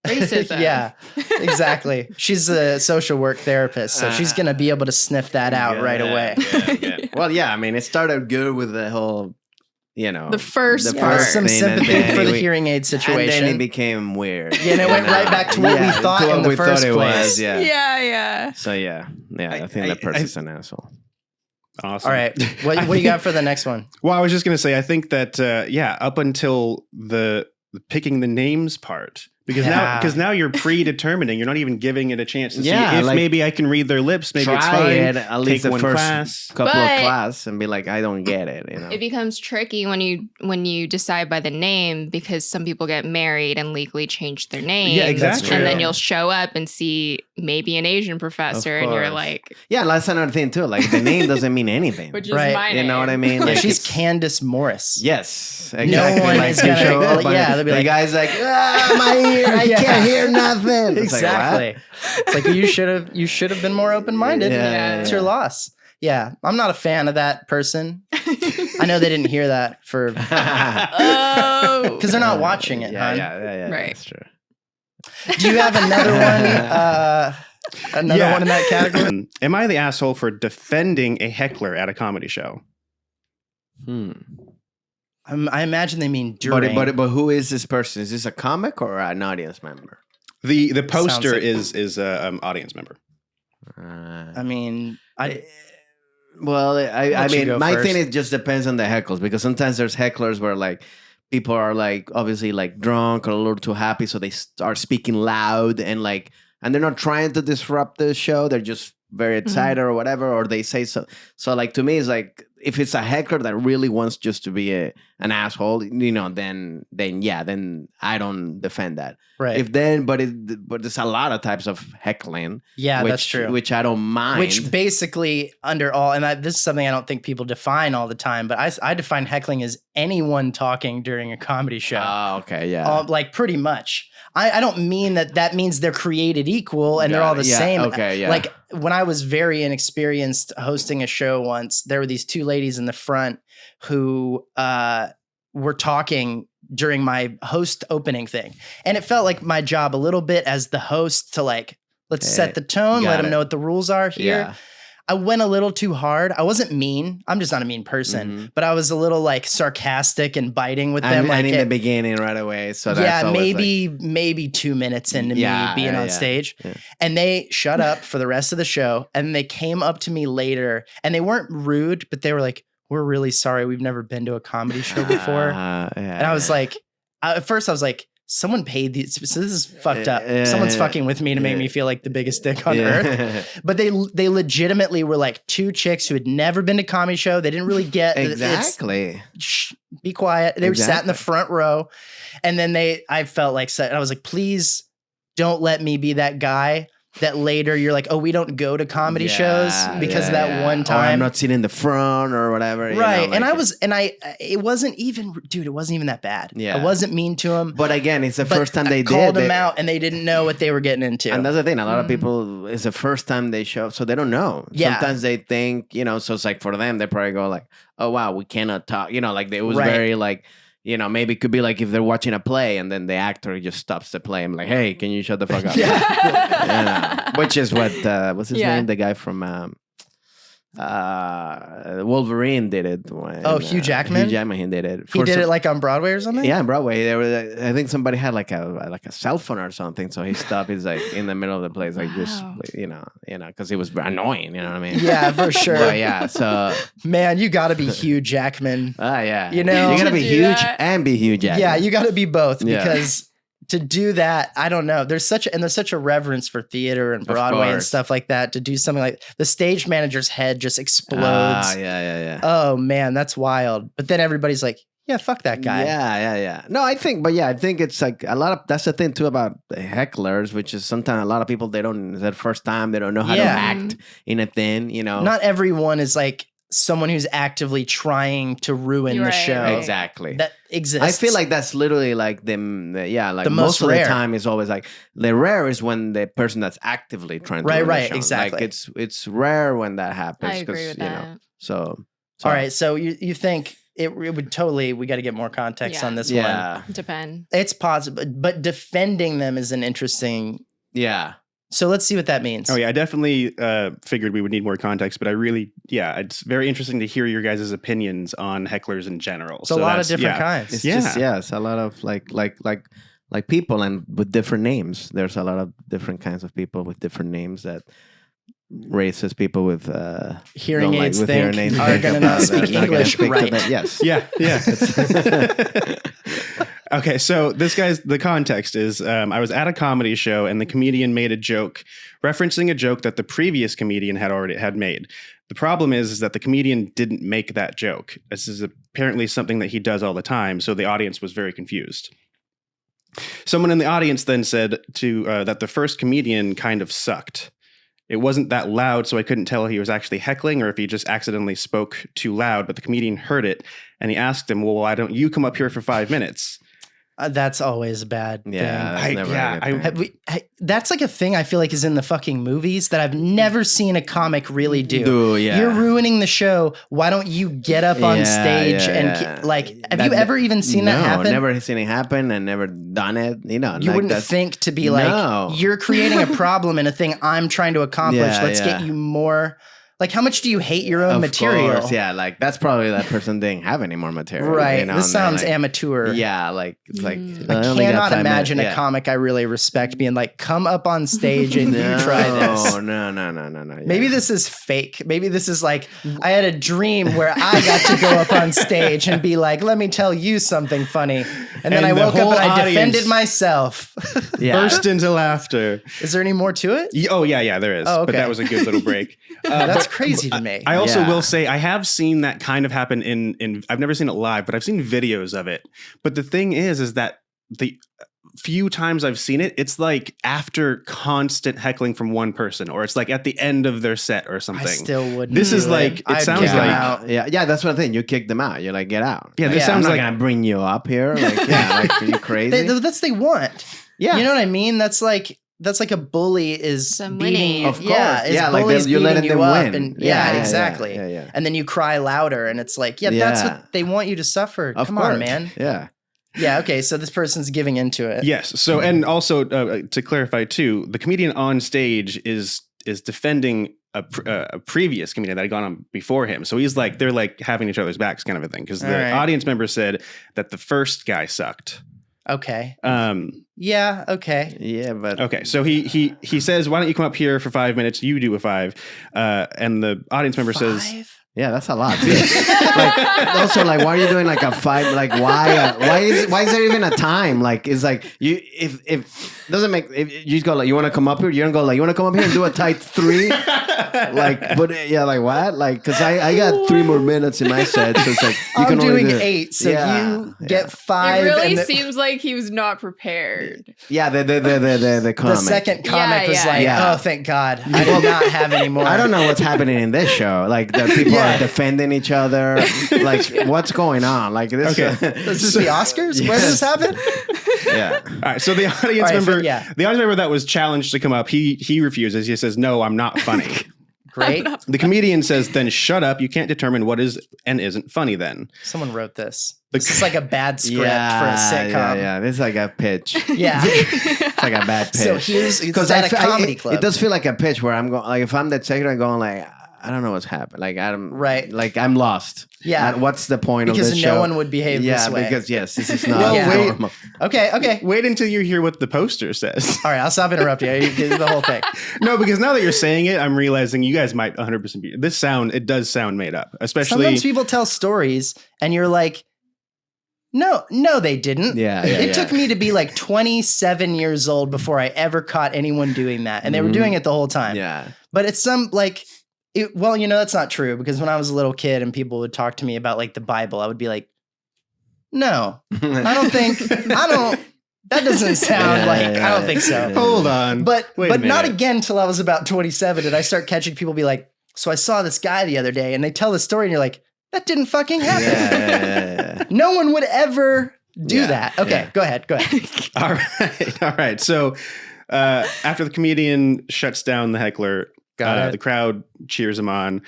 Speaker 4: racism.
Speaker 3: Yeah, exactly. She's a social work therapist, so she's going to be able to sniff that out right away.
Speaker 5: Yeah. Well, yeah. I mean, it started good with the whole,
Speaker 4: The first
Speaker 3: Yeah,
Speaker 4: part.
Speaker 3: some
Speaker 5: thing, and
Speaker 3: sympathy
Speaker 5: then
Speaker 3: for the
Speaker 5: we-
Speaker 3: hearing aid
Speaker 5: And
Speaker 3: situation.
Speaker 5: then it became weird.
Speaker 3: Yeah, and it went right back to what we thought
Speaker 5: to what
Speaker 3: in the
Speaker 5: we
Speaker 3: first
Speaker 5: thought it
Speaker 3: place.
Speaker 5: was, yeah.
Speaker 4: Yeah.
Speaker 5: So yeah. I think that person's an asshole.
Speaker 1: Awesome.
Speaker 3: All right. What do you got for the next one?
Speaker 1: Well, I was just going to say, I think that, up until the picking the names part, Because now you're predetermining. You're not even giving it a chance to see if
Speaker 5: like,
Speaker 1: maybe I can read their lips. Maybe it's
Speaker 5: try
Speaker 1: fine.
Speaker 5: it at least
Speaker 1: Take
Speaker 5: the
Speaker 1: one
Speaker 5: first
Speaker 1: class.
Speaker 5: couple
Speaker 4: But-
Speaker 5: of class and be like, I don't get it. You know.
Speaker 4: It becomes tricky when you decide by the name, because some people get married and legally change their name.
Speaker 1: Yeah, exactly.
Speaker 4: And then
Speaker 3: true.
Speaker 4: you'll show up and see maybe an Asian professor, and you're
Speaker 5: course.
Speaker 4: like,
Speaker 5: Yeah, that's another thing too. Like the name doesn't mean anything.
Speaker 4: which is
Speaker 3: Right.
Speaker 4: my
Speaker 5: You
Speaker 4: name.
Speaker 5: know what I mean?
Speaker 3: Yeah,
Speaker 5: Like,
Speaker 3: she's
Speaker 5: it's-
Speaker 3: Candace Morris.
Speaker 5: Yes,
Speaker 3: No
Speaker 5: exactly.
Speaker 3: one
Speaker 5: like
Speaker 3: is
Speaker 5: you
Speaker 3: gonna-
Speaker 5: show up, and
Speaker 3: yeah, they'll be
Speaker 5: the
Speaker 3: like-
Speaker 5: guy's like, my ear, I
Speaker 3: Yeah.
Speaker 5: can't hear nothing. It's like,
Speaker 3: Exactly. It's like you should have been more open minded.
Speaker 5: Yeah,
Speaker 3: It's
Speaker 5: yeah.
Speaker 3: your loss. Yeah, I'm not a fan of that person. I know they didn't hear that for
Speaker 4: Oh.
Speaker 3: because they're not watching it.
Speaker 5: Yeah,
Speaker 3: hon.
Speaker 5: yeah.
Speaker 4: Right.
Speaker 5: That's true.
Speaker 3: Do you have another one? Another one in that category?
Speaker 1: Am I the asshole for defending a heckler at a comedy show?
Speaker 3: I imagine they mean during.
Speaker 5: But who is this person? Is this a comic or an audience member?
Speaker 1: The poster
Speaker 3: Sounds like-
Speaker 1: is a audience member.
Speaker 3: I mean,
Speaker 5: Well, I
Speaker 3: Let you
Speaker 5: mean,
Speaker 3: go
Speaker 5: my
Speaker 3: first.
Speaker 5: thing it just depends on the heckles, because sometimes there's hecklers where like people are like obviously like drunk or a little too happy, so they start speaking loud and they're not trying to disrupt the show. They're just very excited or whatever, or they say so. So like to me, it's like if it's a heckler that really wants just to be an asshole, you know, then I don't defend that.
Speaker 3: right?
Speaker 5: If but there's a lot of types of heckling.
Speaker 3: Yeah,
Speaker 5: which,
Speaker 3: that's true.
Speaker 5: Which I don't mind.
Speaker 3: Which basically under all, and this is something I don't think people define all the time, but I define heckling as anyone talking during a comedy show.
Speaker 5: Oh, okay, yeah.
Speaker 3: Like pretty much. I don't mean that means they're created equal and they're all the
Speaker 5: Yeah,
Speaker 3: same.
Speaker 5: okay, yeah.
Speaker 3: Like when I was very inexperienced hosting a show once, there were these two ladies in the front who were talking during my host opening thing. And it felt like my job a little bit as the host to like, let's set the tone,
Speaker 5: got
Speaker 3: let them
Speaker 5: it.
Speaker 3: know what the rules are here.
Speaker 5: Yeah.
Speaker 3: I went a little too hard. I wasn't mean. I'm just not a mean person, but I was a little like sarcastic and biting with them.
Speaker 5: And in the
Speaker 3: it-
Speaker 5: beginning right away. So that's
Speaker 3: yeah,
Speaker 5: always
Speaker 3: maybe 2 minutes into
Speaker 5: Yeah,
Speaker 3: me being
Speaker 5: yeah,
Speaker 3: on
Speaker 5: yeah.
Speaker 3: stage.
Speaker 5: Yeah.
Speaker 3: And they shut up for the rest of the show. And they came up to me later and they weren't rude, but they were like, we're really sorry. We've never been to a comedy show before. And I was like, at first I was like, someone paid these. So this is fucked up. Someone's fucking with me to make me feel like the biggest dick on earth. But they legitimately were like two chicks who had never been to a comedy show. They didn't really get
Speaker 5: Exactly.
Speaker 3: Shh, be quiet. They were sat in the front row. And then I felt like, I was like, please don't let me be that guy that later you're like, oh, we don't go to comedy shows because of that one
Speaker 5: Or I'm
Speaker 3: time.
Speaker 5: not sitting in the front or whatever. you know,
Speaker 3: Right.
Speaker 5: like
Speaker 3: It wasn't even that bad.
Speaker 5: Yeah.
Speaker 3: I wasn't mean to him.
Speaker 5: But again, it's the
Speaker 3: but
Speaker 5: first time
Speaker 3: I
Speaker 5: they
Speaker 3: called
Speaker 5: did
Speaker 3: them
Speaker 5: it.
Speaker 3: out and they didn't know what they were getting into.
Speaker 5: And that's the thing. A lot of people, it's the first time they show up, so they don't know.
Speaker 3: Yeah.
Speaker 5: Sometimes they think, you know, so it's like for them, they probably go like, oh, wow, we cannot talk. You know, like it was
Speaker 3: Right.
Speaker 5: very like, you know, maybe it could be like if they're watching a play and then the actor just stops the play. I'm like, hey, can you shut the fuck up?
Speaker 3: Yeah.
Speaker 5: Which is what, what's his
Speaker 4: Yeah.
Speaker 5: name? The guy from Wolverine did it.
Speaker 3: Hugh Jackman?
Speaker 5: Hugh Jackman, he did it.
Speaker 3: He did it like on Broadway or something?
Speaker 5: Yeah, on Broadway. There was, I think somebody had like a cell phone or something, so he stopped. He's like in the middle of the place, like just
Speaker 4: Wow.
Speaker 5: you know, because it was annoying. You know what I mean?
Speaker 3: Yeah, for sure.
Speaker 5: But yeah. So
Speaker 3: Man, you got to be Hugh Jackman.
Speaker 5: yeah,
Speaker 3: You know-
Speaker 5: you gotta be
Speaker 4: To do
Speaker 5: huge
Speaker 4: that.
Speaker 5: and be Hugh Jackman.
Speaker 3: Yeah, you got to be both
Speaker 5: Yeah.
Speaker 3: because to do that, I don't know. There's such a reverence for theater and Broadway and
Speaker 5: course.
Speaker 3: stuff like that. To do something like the stage manager's head just explodes.
Speaker 5: Yeah.
Speaker 3: Oh man, that's wild. But then everybody's like, yeah, fuck that guy.
Speaker 5: Yeah. No, I think it's like a lot of, that's the thing too about the hecklers, which is sometimes a lot of people, they don't, it's their first time, they don't know how to
Speaker 3: Yeah.
Speaker 5: act in a thing, you know.
Speaker 3: Not everyone is like someone who's actively trying to ruin
Speaker 4: You're
Speaker 3: the
Speaker 4: right,
Speaker 3: show.
Speaker 4: right.
Speaker 5: Exactly.
Speaker 3: That exists.
Speaker 5: I feel like that's literally like like
Speaker 3: The
Speaker 5: most
Speaker 3: most
Speaker 5: of
Speaker 3: rare.
Speaker 5: the time is always like the rare is when the person that's actively trying to
Speaker 3: Right,
Speaker 5: ruin the
Speaker 3: right,
Speaker 5: show.
Speaker 3: exactly.
Speaker 5: Like it's rare when that happens.
Speaker 4: I agree with
Speaker 5: you
Speaker 4: that.
Speaker 5: know, so
Speaker 3: All right, so you think it would totally, we got to get more context
Speaker 4: Yeah.
Speaker 3: on this one.
Speaker 5: yeah,
Speaker 4: Depend.
Speaker 3: It's possible, but defending them is an interesting.
Speaker 5: yeah.
Speaker 3: So let's see what that means.
Speaker 1: Oh yeah, I definitely figured we would need more context, but I really, it's very interesting to hear your guys' opinions on hecklers in general.
Speaker 3: It's a lot of different kinds.
Speaker 5: It's
Speaker 1: Yeah.
Speaker 5: just it's a lot of like people and with different names. There's a lot of different kinds of people with different names that racist people with
Speaker 3: Hearing
Speaker 5: don't
Speaker 3: aids
Speaker 5: with
Speaker 3: think
Speaker 5: hearing aids
Speaker 3: are
Speaker 5: think
Speaker 3: gonna
Speaker 5: about
Speaker 3: not
Speaker 5: that,
Speaker 3: speak
Speaker 5: not gonna
Speaker 3: English
Speaker 5: speak to
Speaker 3: right.
Speaker 5: that. Yes.
Speaker 1: Yeah. Okay, so the context is I was at a comedy show and the comedian made a joke referencing a joke that the previous comedian had made. The problem is that the comedian didn't make that joke. This is apparently something that he does all the time, so the audience was very confused. Someone in the audience then said that the first comedian kind of sucked. It wasn't that loud, so I couldn't tell if he was actually heckling or if he just accidentally spoke too loud, but the comedian heard it, and he asked him, well, why don't you come up here for 5 minutes?
Speaker 3: That's always a bad thing.
Speaker 5: That's never a good thing.
Speaker 3: That's like a thing I feel like is in the fucking movies that I've never seen a comic really do. You're ruining the show. Why don't you get up on stage and have you ever even seen that happen?
Speaker 5: No, never seen it happen and never done it.
Speaker 3: You wouldn't think to be like, you're creating a problem in a thing I'm trying to accomplish. Let's get you more. Like, how much do you hate your own material?
Speaker 5: Course, yeah, like that's probably that person didn't have any more material.
Speaker 3: Right. This sounds amateur.
Speaker 5: Yeah, like it's like
Speaker 3: I cannot imagine a comic I really respect being like, come up on stage and you try this.
Speaker 5: No. Yeah.
Speaker 3: Maybe this is fake. Maybe this is like, I had a dream where I got to go up on stage and be like, let me tell you something funny. And then I woke up and I defended myself.
Speaker 1: Burst into laughter.
Speaker 3: Is there any more to it?
Speaker 1: Yeah, there is.
Speaker 3: Oh, okay.
Speaker 1: But that was a good little break.
Speaker 3: That's crazy to me.
Speaker 1: I also will say I have seen that kind of happen in I've never seen it live, but I've seen videos of it. But the thing is that the few times I've seen it, it's like after constant heckling from one person, or it's like at the end of their set or something. I
Speaker 3: still wouldn't.
Speaker 1: This is like, it sounds like,
Speaker 5: yeah, that's one thing. You kick them out. You're like, get out.
Speaker 1: Yeah, this sounds
Speaker 5: I'm
Speaker 1: like
Speaker 5: not gonna bring you up here. Like, like, are you crazy?
Speaker 3: That's they want. Yeah, you know what I mean. That's like a bully is beating.
Speaker 5: Of course.
Speaker 3: Like you're letting them win. And, exactly.
Speaker 5: Yeah.
Speaker 3: And then you cry louder, and it's like, that's what they want you to suffer. Come on, man.
Speaker 5: Yeah.
Speaker 3: Yeah. Okay. So this person's giving into it.
Speaker 1: Yes. So, and also to clarify too, the comedian on stage is defending a previous comedian that had gone on before him. So he's like, they're like having each other's backs, kind of a thing, because the audience member said that the first guy sucked.
Speaker 3: Okay.
Speaker 5: Yeah. Okay.
Speaker 3: Yeah,
Speaker 5: but
Speaker 1: okay. So he says, "Why don't you come up here for 5 minutes? You do a 5." And the audience member says,
Speaker 5: "Yeah, that's a lot." Also, like, why are you doing like a 5? Like, why is there even a time? Like, it's like you if doesn't make if you just go like, you want to come up here? You don't go like, you want to come up here and do a tight 3? Like, but like what? Like, because I got 3 more minutes in my set, so it's like
Speaker 3: I'm doing 8, so you get 5.
Speaker 4: It really seems like he was not prepared.
Speaker 5: Yeah, the comic.
Speaker 3: The second comic was like, oh, thank God, I did not have any more.
Speaker 5: I don't know what's happening in this show. Like, the people are defending each other. Like, what's going on? Like, this.
Speaker 1: Okay,
Speaker 3: is this the Oscars? Where does this happen?
Speaker 1: Yeah. All right. So the audience member, the audience member that was challenged to come up, he refuses. He says, "No, I'm not funny."
Speaker 3: Great.
Speaker 1: The comedian says, "Then shut up. You can't determine what is and isn't funny then."
Speaker 3: Someone wrote this. This is like a bad script for a sitcom.
Speaker 5: Yeah, this is like a pitch.
Speaker 3: Yeah.
Speaker 5: It's like a bad pitch.
Speaker 3: So here's at a comedy club.
Speaker 5: It does feel like a pitch where I'm going, like, if I'm the executive, I'm going like, I don't know what's happened. Like, I'm lost.
Speaker 3: Yeah.
Speaker 5: What's the point of this show?
Speaker 3: Because no one would behave this way.
Speaker 5: Yeah, because this is not normal.
Speaker 3: Okay.
Speaker 1: Wait until you hear what the poster says.
Speaker 3: All right, I'll stop interrupting you. You do the whole thing.
Speaker 1: No, because now that you're saying it, I'm realizing you guys might 100% be. It does sound made up. Especially
Speaker 3: sometimes people tell stories and you're like, no, they didn't.
Speaker 5: Yeah.
Speaker 3: It took me to be like 27 years old before I ever caught anyone doing that. And they were doing it the whole time.
Speaker 5: Yeah.
Speaker 3: But it's that's not true, because when I was a little kid and people would talk to me about like the Bible, I would be like, no, that doesn't sound I don't think so.
Speaker 1: Hold on.
Speaker 3: But not again till I was about 27 did I start catching people be like, so I saw this guy the other day, and they tell the story and you're like, that didn't fucking happen.
Speaker 5: Yeah.
Speaker 3: No one would ever do that. Okay, go ahead.
Speaker 1: All right. So after the comedian shuts down the heckler, the crowd cheers him on.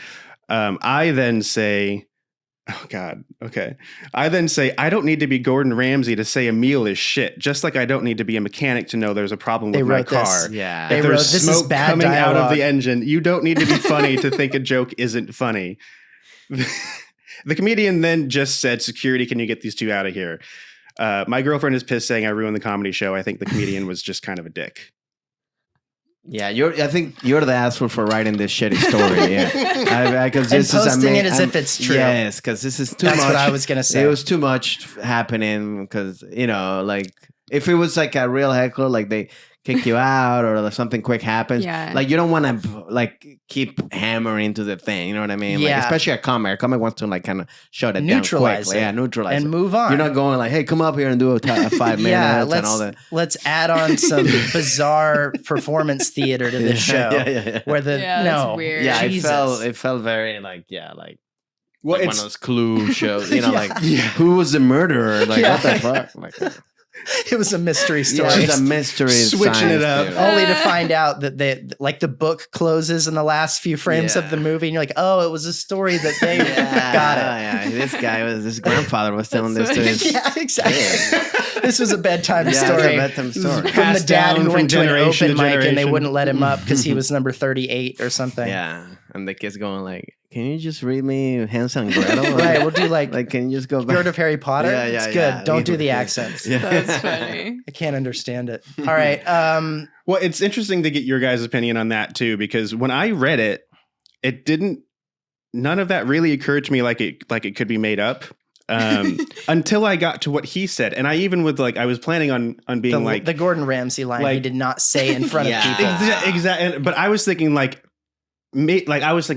Speaker 1: I then say, oh God, okay. I then say, I don't need to be Gordon Ramsay to say a meal is shit, just like I don't need to be a mechanic to know there's a problem with my car.
Speaker 5: Yeah.
Speaker 1: If there's smoke coming out of the engine, you don't need to be funny to think a joke isn't funny. The comedian then just said, "Security, can you get these two out of here?" My girlfriend is pissed, saying I ruined the comedy show. I think the comedian was just kind of a dick.
Speaker 5: Yeah, I think you're the asshole for writing this shitty story. Yeah, because this
Speaker 3: And
Speaker 5: is
Speaker 3: posting it as if it's true.
Speaker 5: Yes, because this is too much.
Speaker 3: That's what I was gonna say.
Speaker 5: It was too much happening because like if it was like a real heckler, like they kick you out or something quick happens.
Speaker 4: Yeah.
Speaker 5: Like you don't want to like keep hammering to the thing. You know what I mean?
Speaker 3: Yeah.
Speaker 5: Like, especially a comic. A comic wants to like kind of shut it
Speaker 3: Neutralize
Speaker 5: down quickly.
Speaker 3: it.
Speaker 5: Yeah, neutralize
Speaker 3: and
Speaker 5: it.
Speaker 3: move on.
Speaker 5: You're not going like, hey, come up here and do a 5 minutes and all that.
Speaker 3: Let's add on some bizarre performance theater to this show.
Speaker 5: Yeah.
Speaker 3: Where the
Speaker 4: that's weird.
Speaker 5: Yeah,
Speaker 3: Jesus.
Speaker 5: it felt very like like
Speaker 1: Well,
Speaker 5: one of those Clue shows, like who was the murderer? Like what the fuck? Like
Speaker 3: it was a mystery story.
Speaker 5: yeah, it's a mystery.
Speaker 1: Switching it up.
Speaker 3: Only to find out that they like the book closes in the last few frames of the movie, and you're like, oh, it was a story that they got it.
Speaker 5: Yeah, this grandfather was telling this to his.
Speaker 3: Yeah, exactly. This was a bedtime story.
Speaker 5: Bedtime story.
Speaker 3: From the
Speaker 1: Passed
Speaker 3: dad
Speaker 1: down
Speaker 3: who
Speaker 1: from
Speaker 3: went to an
Speaker 1: generation
Speaker 3: open
Speaker 1: to
Speaker 3: mic and they
Speaker 1: generation.
Speaker 3: wouldn't let him up because he was number 38 or something.
Speaker 5: Yeah, and the kid's going like, "Can you just read me Hansel and Gretel?"
Speaker 3: Right, we'll do like
Speaker 5: can you just go
Speaker 3: you heard
Speaker 5: back?
Speaker 3: of Harry Potter?
Speaker 5: Yeah,
Speaker 3: It's good.
Speaker 5: yeah.
Speaker 3: Don't do the accents.
Speaker 5: Yeah.
Speaker 4: That's funny.
Speaker 3: I can't understand it. All right.
Speaker 1: Well, it's interesting to get your guys' opinion on that too, because when I read it, none of that really occurred to me like it could be made up. Until I got to what he said. And I even I was planning on being
Speaker 3: the Gordon Ramsay line he did not say in front of people.
Speaker 1: Exactly. But I was thinking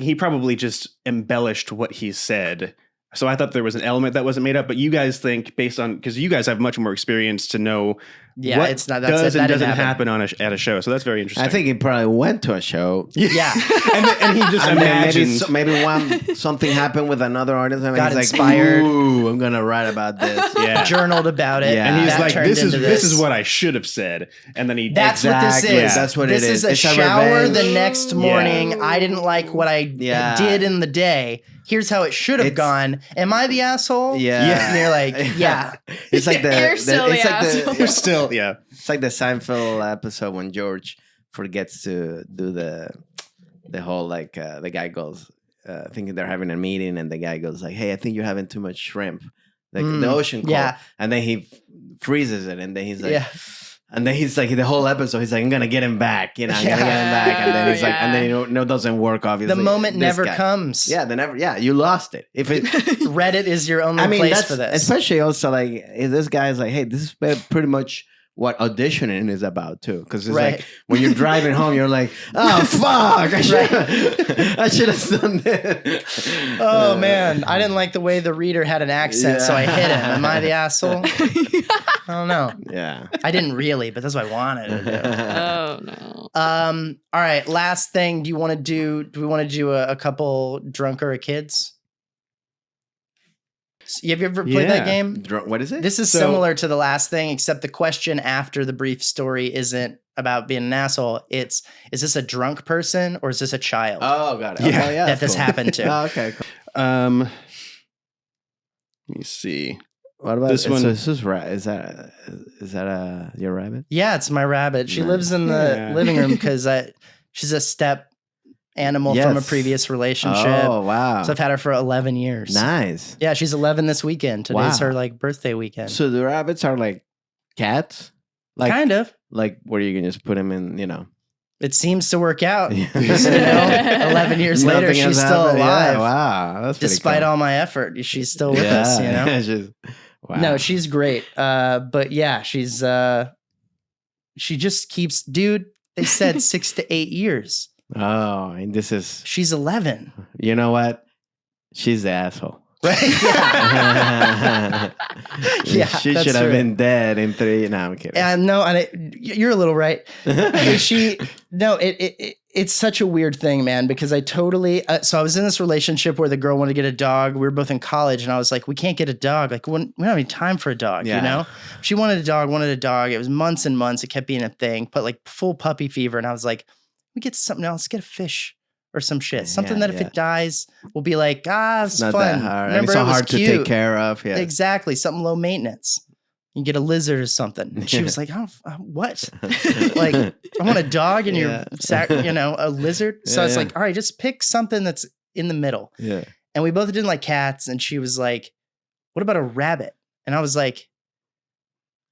Speaker 1: he probably just embellished what he said. So I thought there was an element that wasn't made up, but you guys think because you guys have much more experience to know what
Speaker 3: it's not
Speaker 1: does and
Speaker 3: that
Speaker 1: doesn't
Speaker 3: didn't
Speaker 1: happen at a show. So that's very interesting.
Speaker 5: I think he probably went to a show.
Speaker 3: Yeah.
Speaker 1: and he just imagined.
Speaker 5: Maybe something happened with another artist and
Speaker 3: Got
Speaker 5: he's
Speaker 3: inspired.
Speaker 5: like, ooh, I'm gonna write about this.
Speaker 1: Yeah.
Speaker 3: Journaled about it.
Speaker 5: Yeah.
Speaker 1: And he's
Speaker 3: That
Speaker 1: like,
Speaker 3: turned
Speaker 1: this
Speaker 3: into
Speaker 1: is what I should have said. And then he
Speaker 3: That's what this
Speaker 5: Exactly.
Speaker 3: is.
Speaker 5: That's what
Speaker 3: this
Speaker 5: it
Speaker 3: is.
Speaker 5: is.
Speaker 3: A
Speaker 5: It's a
Speaker 3: shower
Speaker 5: revenge.
Speaker 3: the next morning. I didn't like what I
Speaker 5: Yeah.
Speaker 3: did in the day. Here's how it should have gone. Am I the asshole?
Speaker 5: Yeah.
Speaker 3: And you're like, yeah.
Speaker 5: It's like
Speaker 4: You're still the asshole.
Speaker 1: You're still, yeah.
Speaker 5: It's like the Seinfeld episode when George forgets to do the whole the guy goes thinking they're having a meeting and the guy goes like, hey, I think you're having too much shrimp, like the ocean cold.
Speaker 3: Yeah.
Speaker 5: And then he freezes it and then he's like,
Speaker 3: Yeah.
Speaker 5: and then he's like the whole episode he's like, I'm gonna get him back, I'm gonna get him back, and then he's like, and then it doesn't work obviously.
Speaker 3: The moment
Speaker 5: This
Speaker 3: never
Speaker 5: guy.
Speaker 3: comes.
Speaker 5: Yeah, you lost it. If it
Speaker 3: Reddit is your only place
Speaker 5: that's
Speaker 3: for this.
Speaker 5: especially also like if this guy's like, hey, this is pretty much what auditioning is about too, because it's
Speaker 3: Right.
Speaker 5: like when you're driving home, you're like, oh fuck, I should have done this.
Speaker 3: Oh man, I didn't like the way the reader had an accent, so I hit him. Am I the asshole? I don't know.
Speaker 5: Yeah.
Speaker 3: I didn't really, but that's what I wanted to do.
Speaker 4: Oh no.
Speaker 3: All right, last thing. Do we want to do a couple drunker kids? Have you ever played that game?
Speaker 5: What is it?
Speaker 3: This is similar to the last thing, except the question after the brief story isn't about being an asshole. It's, is this a drunk person or is this a child
Speaker 5: Oh, got it.
Speaker 1: Yeah.
Speaker 5: Okay, yeah,
Speaker 3: that
Speaker 5: that's
Speaker 3: this
Speaker 5: cool.
Speaker 3: happened to?
Speaker 5: Oh, okay. Cool.
Speaker 1: Let me see.
Speaker 5: What about
Speaker 1: This one-
Speaker 5: So this is is that your rabbit?
Speaker 3: Yeah, it's my rabbit. She
Speaker 5: Nice.
Speaker 3: lives in the
Speaker 1: Yeah.
Speaker 3: living room because she's a step animal from a
Speaker 5: Yes.
Speaker 3: previous relationship.
Speaker 5: Oh wow.
Speaker 3: So I've had her for 11 years.
Speaker 5: Nice.
Speaker 3: Yeah, she's 11 this weekend. Today's
Speaker 5: Wow.
Speaker 3: her birthday weekend.
Speaker 5: So the rabbits are like cats? Like
Speaker 3: kind of.
Speaker 5: like where you can just put them in,
Speaker 3: It seems to work out.
Speaker 5: Yeah.
Speaker 3: 11 years later,
Speaker 5: Nothing
Speaker 3: she's
Speaker 5: has
Speaker 3: still
Speaker 5: happened.
Speaker 3: alive.
Speaker 5: Yeah, wow. That's pretty
Speaker 3: Despite
Speaker 5: cool.
Speaker 3: all my effort, she's still with us,
Speaker 5: Wow.
Speaker 3: No, she's great. But yeah, she just keeps, dude, they said 6 to 8 years.
Speaker 5: Oh, and this is,
Speaker 3: She's 11.
Speaker 5: you know what? She's the asshole.
Speaker 3: Right? Yeah. Yeah,
Speaker 5: she
Speaker 3: that's
Speaker 5: should have
Speaker 3: true.
Speaker 5: been dead in 3. No, I'm kidding.
Speaker 3: No, you're a little right. It's such a weird thing, man, because I totally, so I was in this relationship where the girl wanted to get a dog. We were both in college and I was like, we can't get a dog. Like, we don't have any time for a dog,
Speaker 5: Yeah.
Speaker 3: you know? She wanted a dog. It was months and months. It kept being a thing, but like full puppy fever. And I was like, we get something else, get a fish or some shit. Something that if it dies, we'll be like, it's
Speaker 5: Not
Speaker 3: fun.
Speaker 5: that hard.
Speaker 3: Remember,
Speaker 5: and it's so
Speaker 3: it was
Speaker 5: hard to
Speaker 3: cute.
Speaker 5: take care of. Yeah.
Speaker 3: Exactly. Something low maintenance. You get a lizard or something. And she was like, what? Like, I want a dog and
Speaker 5: Yeah.
Speaker 3: a lizard. So
Speaker 5: Yeah,
Speaker 3: it's
Speaker 5: yeah.
Speaker 3: like, all right, just pick something that's in the middle.
Speaker 5: Yeah.
Speaker 3: And we both didn't like cats. And she was like, what about a rabbit? And I was like,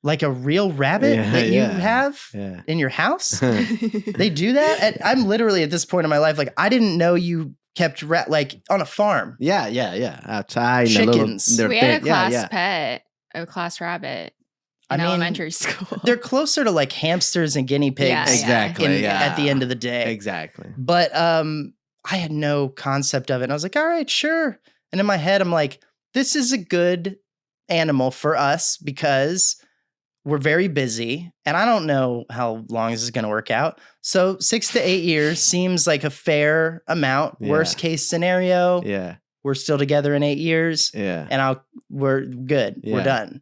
Speaker 3: Like a real rabbit that you have in your house? They do that? And I'm literally at this point in my life, like, I didn't know you kept like on a farm.
Speaker 5: Yeah. Outside.
Speaker 3: Chickens.
Speaker 4: We had a class pet, a class rabbit in elementary school.
Speaker 3: They're closer to like hamsters and guinea pigs.
Speaker 5: Exactly.
Speaker 3: At the end of the day.
Speaker 5: Exactly.
Speaker 3: But I had no concept of it. And I was like, all right, sure. And in my head, I'm like, this is a good animal for us because we're very busy. And I don't know how long this is going to work out. So 6 to 8 years seems like a fair amount.
Speaker 5: Yeah.
Speaker 3: Worst case scenario.
Speaker 5: Yeah.
Speaker 3: We're still together in 8 years.
Speaker 5: Yeah.
Speaker 3: And we're good.
Speaker 5: Yeah.
Speaker 3: We're done.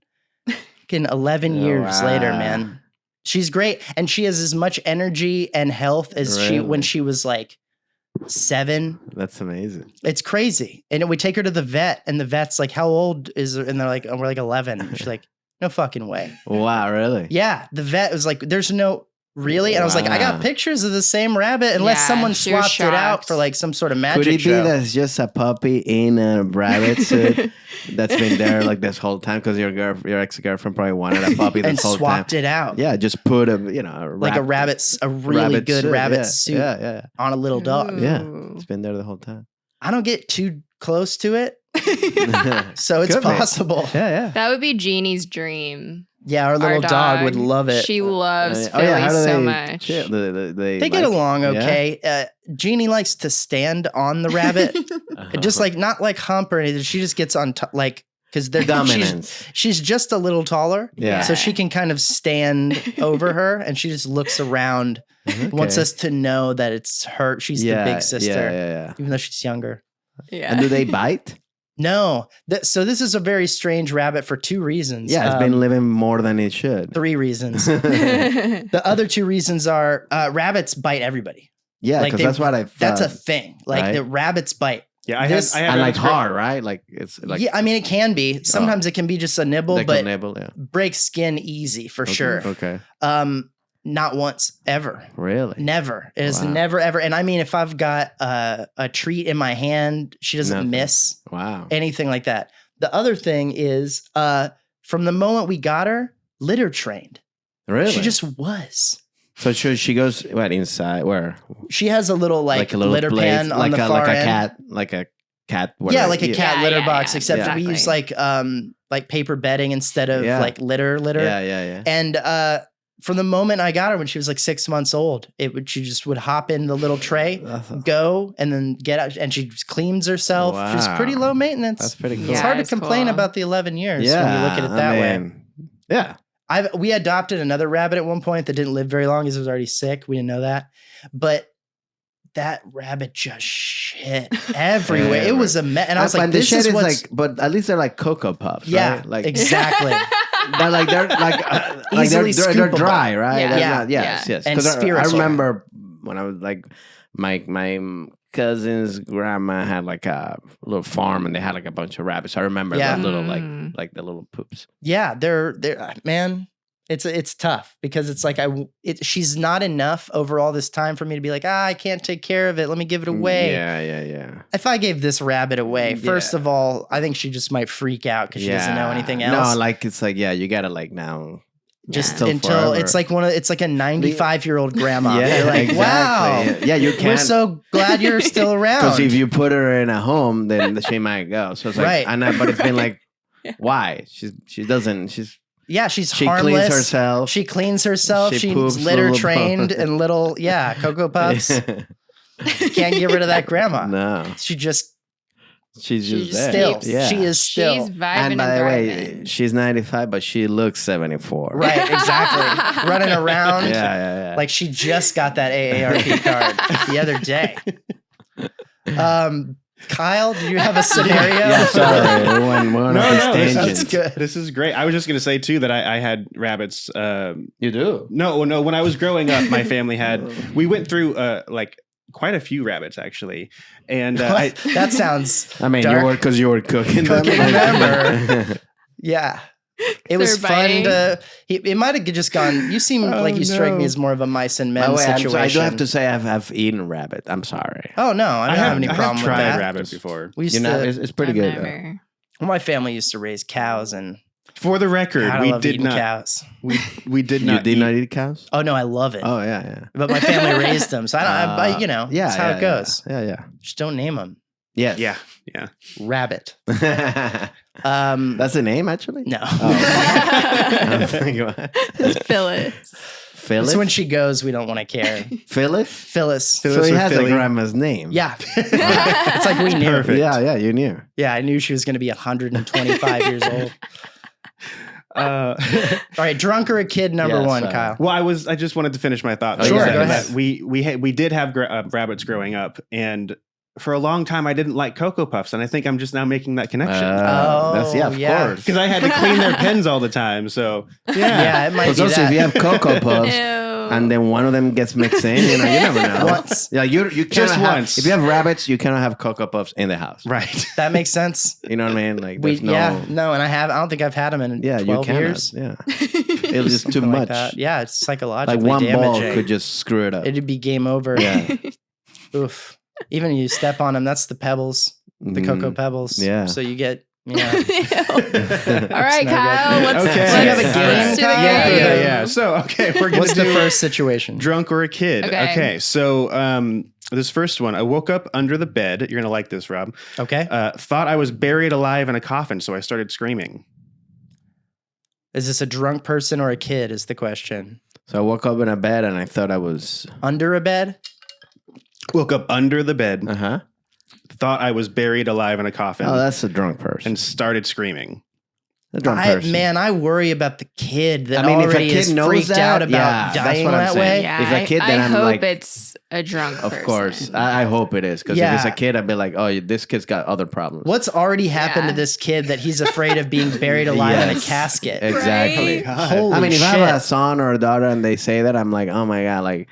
Speaker 3: 11 years later, man. She's great. And she has as much energy and health as when she was like 7.
Speaker 5: That's amazing.
Speaker 3: It's crazy. And we take her to the vet, and the vet's like, how old is her? And they're like, oh, we're like 11. And she's like, no fucking way.
Speaker 5: Wow, really?
Speaker 3: Yeah. The vet was like, there's no, really? And I was like, I got pictures of the same rabbit, unless someone swapped it out for like some sort of magic
Speaker 5: show. Could it
Speaker 3: show.
Speaker 5: be that's just a puppy in a rabbit suit that's been there like this whole time because your ex-girlfriend probably wanted a puppy this whole time.
Speaker 3: And swapped it out.
Speaker 5: Yeah, just put a really good rabbit suit
Speaker 3: on a little dog.
Speaker 5: Yeah, it's been there the whole time.
Speaker 3: I don't get too close to it, so it's possible.
Speaker 5: Yeah.
Speaker 4: That would be Genie's dream.
Speaker 3: Yeah, our little dog would love it.
Speaker 4: She loves Phyllis so much.
Speaker 3: They get along okay. Yeah? Genie likes to stand on the rabbit, just like not like hump or anything. She just gets on top, like because they're
Speaker 5: dominance.
Speaker 3: She's just a little taller, so she can kind of stand over her, and she just looks around. Wants us to know that it's her. She's the big sister, even though she's younger.
Speaker 4: Yeah.
Speaker 5: And do they bite?
Speaker 3: No. So this is a very strange rabbit for 2 reasons.
Speaker 5: Yeah, it's been living more than it should.
Speaker 3: 3 reasons. The other 2 reasons are rabbits bite everybody.
Speaker 5: Yeah, because that's what I thought.
Speaker 3: That's a thing. Like the rabbits bite.
Speaker 1: Yeah, I had
Speaker 5: and like hard, right? Like it's like
Speaker 3: I mean, it can be. Sometimes it can be just a nibble, but breaks skin easy for sure.
Speaker 5: Okay.
Speaker 3: Not once, ever.
Speaker 5: Really?
Speaker 3: Never. It is never, ever. And I mean, if I've got a treat in my hand, she doesn't miss anything like that. The other thing is, from the moment we got her, litter trained.
Speaker 5: Really?
Speaker 3: She just was.
Speaker 5: So she goes inside where?
Speaker 3: She has a little litter pan on the far end.
Speaker 5: Like a cat.
Speaker 3: Yeah, like a cat litter box, except we use like paper bedding instead of like litter.
Speaker 5: Yeah.
Speaker 3: And from the moment I got her when she was like 6 months old, she just would hop in the little tray, go, and then get out, and she cleans herself.
Speaker 5: Wow.
Speaker 3: She's pretty low maintenance.
Speaker 5: That's pretty cool.
Speaker 3: It's hard to complain about the 11 years when you look at it that way.
Speaker 5: Yeah.
Speaker 3: We adopted another rabbit at one point that didn't live very long because it was already sick. We didn't know that. But that rabbit just shit everywhere. It was a mess. And I was like, this is what's...
Speaker 5: but at least they're like Cocoa Puffs,
Speaker 3: yeah,
Speaker 5: right? Like,
Speaker 3: exactly.
Speaker 5: they're dry, right?
Speaker 3: Yeah.
Speaker 5: Yes.
Speaker 3: And
Speaker 5: Because I
Speaker 3: spherical.
Speaker 5: remember when I was like, my cousin's grandma had like a little farm and they had like a bunch of rabbits. I remember the little like the little poops.
Speaker 3: Yeah, they're man. It's tough because it's like she's not enough over all this time for me to be like, I can't take care of it. Let me give it away.
Speaker 5: Yeah.
Speaker 3: If I gave this rabbit away, first of all, I think she just might freak out because she doesn't know anything else.
Speaker 5: No, like it's like you gotta like now.
Speaker 3: Just until it's like it's like a 95-year-old grandma. You're like,
Speaker 5: exactly.
Speaker 3: Wow.
Speaker 5: Yeah, you can't.
Speaker 3: We're so glad you're still around.
Speaker 5: Because if you put her in a home, then she might go. So it's like, but it's been like, why? She doesn't. She's harmless. Cleans herself.
Speaker 3: She cleans herself. She's litter trained and little Cocoa Puffs. Can't get rid of that grandma.
Speaker 5: No, She's just there.
Speaker 3: Still. Yeah. She is still.
Speaker 4: She's vibing
Speaker 5: and by the way, she's 95, but she looks 74.
Speaker 3: Right, exactly. Running around.
Speaker 5: Yeah.
Speaker 3: Like she just got that AARP card the other day. Kyle, do you have a scenario?
Speaker 5: Yeah, sorry. No,
Speaker 3: that's good.
Speaker 1: This is great. I was just going to say, too, that I had rabbits.
Speaker 5: You do?
Speaker 1: No. When I was growing up, my family we went through quite a few rabbits, actually. And
Speaker 3: that sounds
Speaker 5: dark. Because you were cooking them.
Speaker 3: Remember. Yeah. It was fun to... It might have just gone... You seem like you strike me as more of a mice and men situation.
Speaker 5: I do have to say I've eaten rabbit. I'm sorry.
Speaker 3: Oh, no. I don't have any problem with that.
Speaker 1: I have tried rabbit before.
Speaker 3: We used to,
Speaker 5: it's pretty good.
Speaker 3: Well, my family used to raise cows and
Speaker 1: For the record,
Speaker 3: God, I
Speaker 1: we
Speaker 3: love
Speaker 1: did
Speaker 3: eating
Speaker 1: not.
Speaker 3: cows.
Speaker 1: We did
Speaker 5: You
Speaker 1: not.
Speaker 5: did not eat cows?
Speaker 3: Oh no, I love it.
Speaker 5: Oh, yeah.
Speaker 3: But my family raised them, so I you know,
Speaker 5: Yeah,
Speaker 3: that's how it goes.
Speaker 5: Yeah.
Speaker 3: Just don't name them.
Speaker 5: Yes.
Speaker 1: Yeah.
Speaker 3: Rabbit.
Speaker 5: That's the name, actually?
Speaker 3: No.
Speaker 5: I'm thinking about-
Speaker 4: It's Phyllis.
Speaker 5: Phyllis?
Speaker 3: So when she goes, we don't want to care.
Speaker 5: Phyllis?
Speaker 3: Phyllis.
Speaker 5: So he
Speaker 1: or
Speaker 5: has a
Speaker 1: Philly?
Speaker 5: grandma's name.
Speaker 3: Yeah. It's like we knew.
Speaker 1: Perfect.
Speaker 5: Yeah, you knew.
Speaker 3: Yeah, I knew she was going to be 125 years old. All right, drunk or a kid number
Speaker 5: Yes,
Speaker 3: one, Kyle.
Speaker 1: Well, I just wanted to finish my thought.
Speaker 5: Sure,
Speaker 1: That
Speaker 5: go ahead.
Speaker 1: We did have rabbits growing up, and for a long time I didn't like Cocoa Puffs, and I think I'm just now making that connection
Speaker 5: That's, of
Speaker 3: yeah.
Speaker 5: course.
Speaker 1: because I had to clean their pens all the time. So
Speaker 3: Yeah, it might
Speaker 5: Because
Speaker 3: be
Speaker 5: also,
Speaker 3: that.
Speaker 5: if you have Cocoa Puffs,
Speaker 4: Ew.
Speaker 5: and then one of them gets mixed in, you never know.
Speaker 3: Once.
Speaker 5: Yeah, you
Speaker 1: Just
Speaker 5: cannot have,
Speaker 1: once.
Speaker 5: If you have rabbits, you cannot have Cocoa Puffs in the house.
Speaker 1: right.
Speaker 3: That makes sense.
Speaker 5: You know what I mean? Like,
Speaker 3: We,
Speaker 5: there's no.
Speaker 3: and I don't think I've had them in
Speaker 5: Yeah,
Speaker 3: 12
Speaker 5: you cannot.
Speaker 3: years.
Speaker 5: Yeah, it was just too
Speaker 3: Something like
Speaker 5: much.
Speaker 3: that. Yeah, it's psychologically
Speaker 5: Like one ball
Speaker 3: damaging.
Speaker 5: could just screw it up.
Speaker 3: It'd be game over.
Speaker 5: Yeah.
Speaker 3: Oof. Even you step on them, that's the pebbles, the cocoa
Speaker 5: Mm.
Speaker 3: pebbles.
Speaker 5: Yeah.
Speaker 3: So you get,
Speaker 4: All right,
Speaker 3: no
Speaker 4: Kyle.
Speaker 3: good.
Speaker 4: Let's
Speaker 1: Okay.
Speaker 3: So you have a
Speaker 4: let's
Speaker 3: game,
Speaker 4: do the
Speaker 3: Kyle?
Speaker 4: game.
Speaker 1: Yeah. So okay, we're gonna
Speaker 3: what's the
Speaker 1: do
Speaker 3: first situation?
Speaker 1: drunk or a kid.
Speaker 4: Okay.
Speaker 1: So this first one, I woke up under the bed. You're gonna like this, Rob.
Speaker 3: Okay.
Speaker 1: Thought I was buried alive in a coffin, so I started screaming.
Speaker 3: Is this a drunk person or a kid is the question.
Speaker 5: So I woke up in a bed and I thought I was.
Speaker 3: Under a bed?
Speaker 1: Woke up under the bed.
Speaker 5: Uh-huh.
Speaker 1: Thought I was buried alive in a coffin.
Speaker 5: Oh, that's a drunk person.
Speaker 1: and started screaming.
Speaker 5: A drunk person.
Speaker 3: Man, I worry about the kid that
Speaker 5: I mean, if a
Speaker 3: already
Speaker 5: kid
Speaker 3: is
Speaker 5: knows
Speaker 3: freaked
Speaker 5: that,
Speaker 3: out about
Speaker 5: yeah, that's
Speaker 3: dying
Speaker 5: what I'm
Speaker 3: that
Speaker 5: saying.
Speaker 3: way.
Speaker 4: Yeah,
Speaker 5: If a kid,
Speaker 4: I
Speaker 5: then I'm
Speaker 4: hope
Speaker 5: like-
Speaker 4: it's a drunk
Speaker 5: Of
Speaker 4: person.
Speaker 5: course. I hope it is. Because if it's
Speaker 3: Yeah.
Speaker 5: a kid, I'd be like, oh, this kid's got other problems.
Speaker 3: What's already happened to
Speaker 4: Yeah.
Speaker 3: this kid that he's afraid of being buried alive in a
Speaker 5: Yes.
Speaker 3: casket?
Speaker 5: Exactly.
Speaker 4: Right?
Speaker 3: Holy
Speaker 5: I mean, if
Speaker 3: shit.
Speaker 5: I have a son or a daughter and they say that, I'm like, oh my God, like,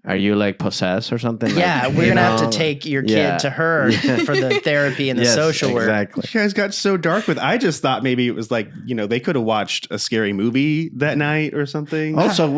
Speaker 5: are you like possessed or something?
Speaker 3: Yeah,
Speaker 5: Like,
Speaker 3: we're
Speaker 5: you
Speaker 3: gonna have
Speaker 5: know?
Speaker 3: to take your kid
Speaker 5: Yeah.
Speaker 3: to her for the therapy and the
Speaker 5: Yes,
Speaker 3: social work.
Speaker 5: Exactly.
Speaker 1: You guys got so dark with. I just thought maybe it was like they could have watched a scary movie that night or something.
Speaker 5: Also,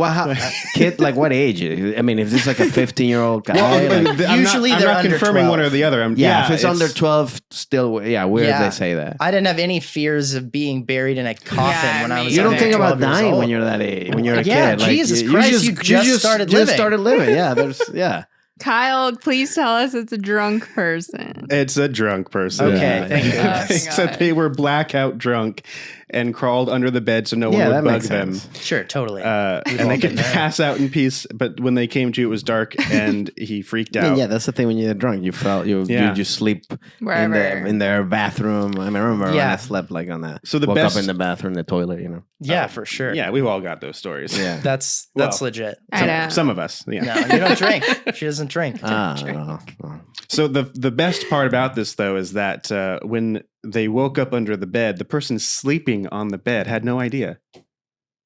Speaker 5: kid, like what age? I mean, if it's like a 15-year-old guy, like,
Speaker 3: Usually
Speaker 1: I'm
Speaker 3: they're
Speaker 1: not
Speaker 3: under
Speaker 1: confirming
Speaker 3: 12.
Speaker 1: one or the other.
Speaker 5: if it's under 12, still, weird
Speaker 3: Yeah.
Speaker 5: they say that.
Speaker 3: I didn't have any fears of being buried in a coffin
Speaker 4: Yeah,
Speaker 3: when I
Speaker 4: me
Speaker 3: was
Speaker 5: You don't
Speaker 3: under
Speaker 5: think about
Speaker 3: 12 years
Speaker 5: dying
Speaker 3: old.
Speaker 5: when you're that age, when you're a
Speaker 3: Yeah,
Speaker 5: kid. Like,
Speaker 3: Jesus Christ, you just started living.
Speaker 5: started living. Yeah, yeah.
Speaker 4: Kyle, please tell us it's a drunk person.
Speaker 1: It's a drunk person.
Speaker 3: Okay,
Speaker 5: Yeah.
Speaker 3: thank you.
Speaker 4: Oh,
Speaker 1: They
Speaker 4: my
Speaker 1: said
Speaker 4: God.
Speaker 1: they were blackout drunk and crawled under the bed so no one
Speaker 5: Yeah,
Speaker 1: would
Speaker 5: that
Speaker 1: bug
Speaker 5: makes
Speaker 1: them.
Speaker 5: sense.
Speaker 3: Sure, totally.
Speaker 1: And
Speaker 3: all
Speaker 1: they
Speaker 3: been
Speaker 1: could
Speaker 3: there.
Speaker 1: pass out in peace, but when they came to, it was dark, and he freaked
Speaker 5: I mean,
Speaker 1: out.
Speaker 5: yeah, that's the thing when you're drunk. You felt you sleep
Speaker 4: Wherever.
Speaker 5: in their bathroom. I remember when
Speaker 3: Yeah.
Speaker 5: I slept like on that.
Speaker 1: So the
Speaker 5: woke
Speaker 1: best-
Speaker 5: up in the bathroom, the toilet. You know.
Speaker 3: Yeah, for sure.
Speaker 1: Yeah, we've all got those stories.
Speaker 5: Yeah.
Speaker 3: That's
Speaker 1: Well,
Speaker 3: legit.
Speaker 4: I know.
Speaker 1: Some of us. Yeah.
Speaker 3: No, you don't drink. She doesn't drink.
Speaker 5: No.
Speaker 1: So the best part about this though is that when they woke up under the bed, the person sleeping on the bed had no idea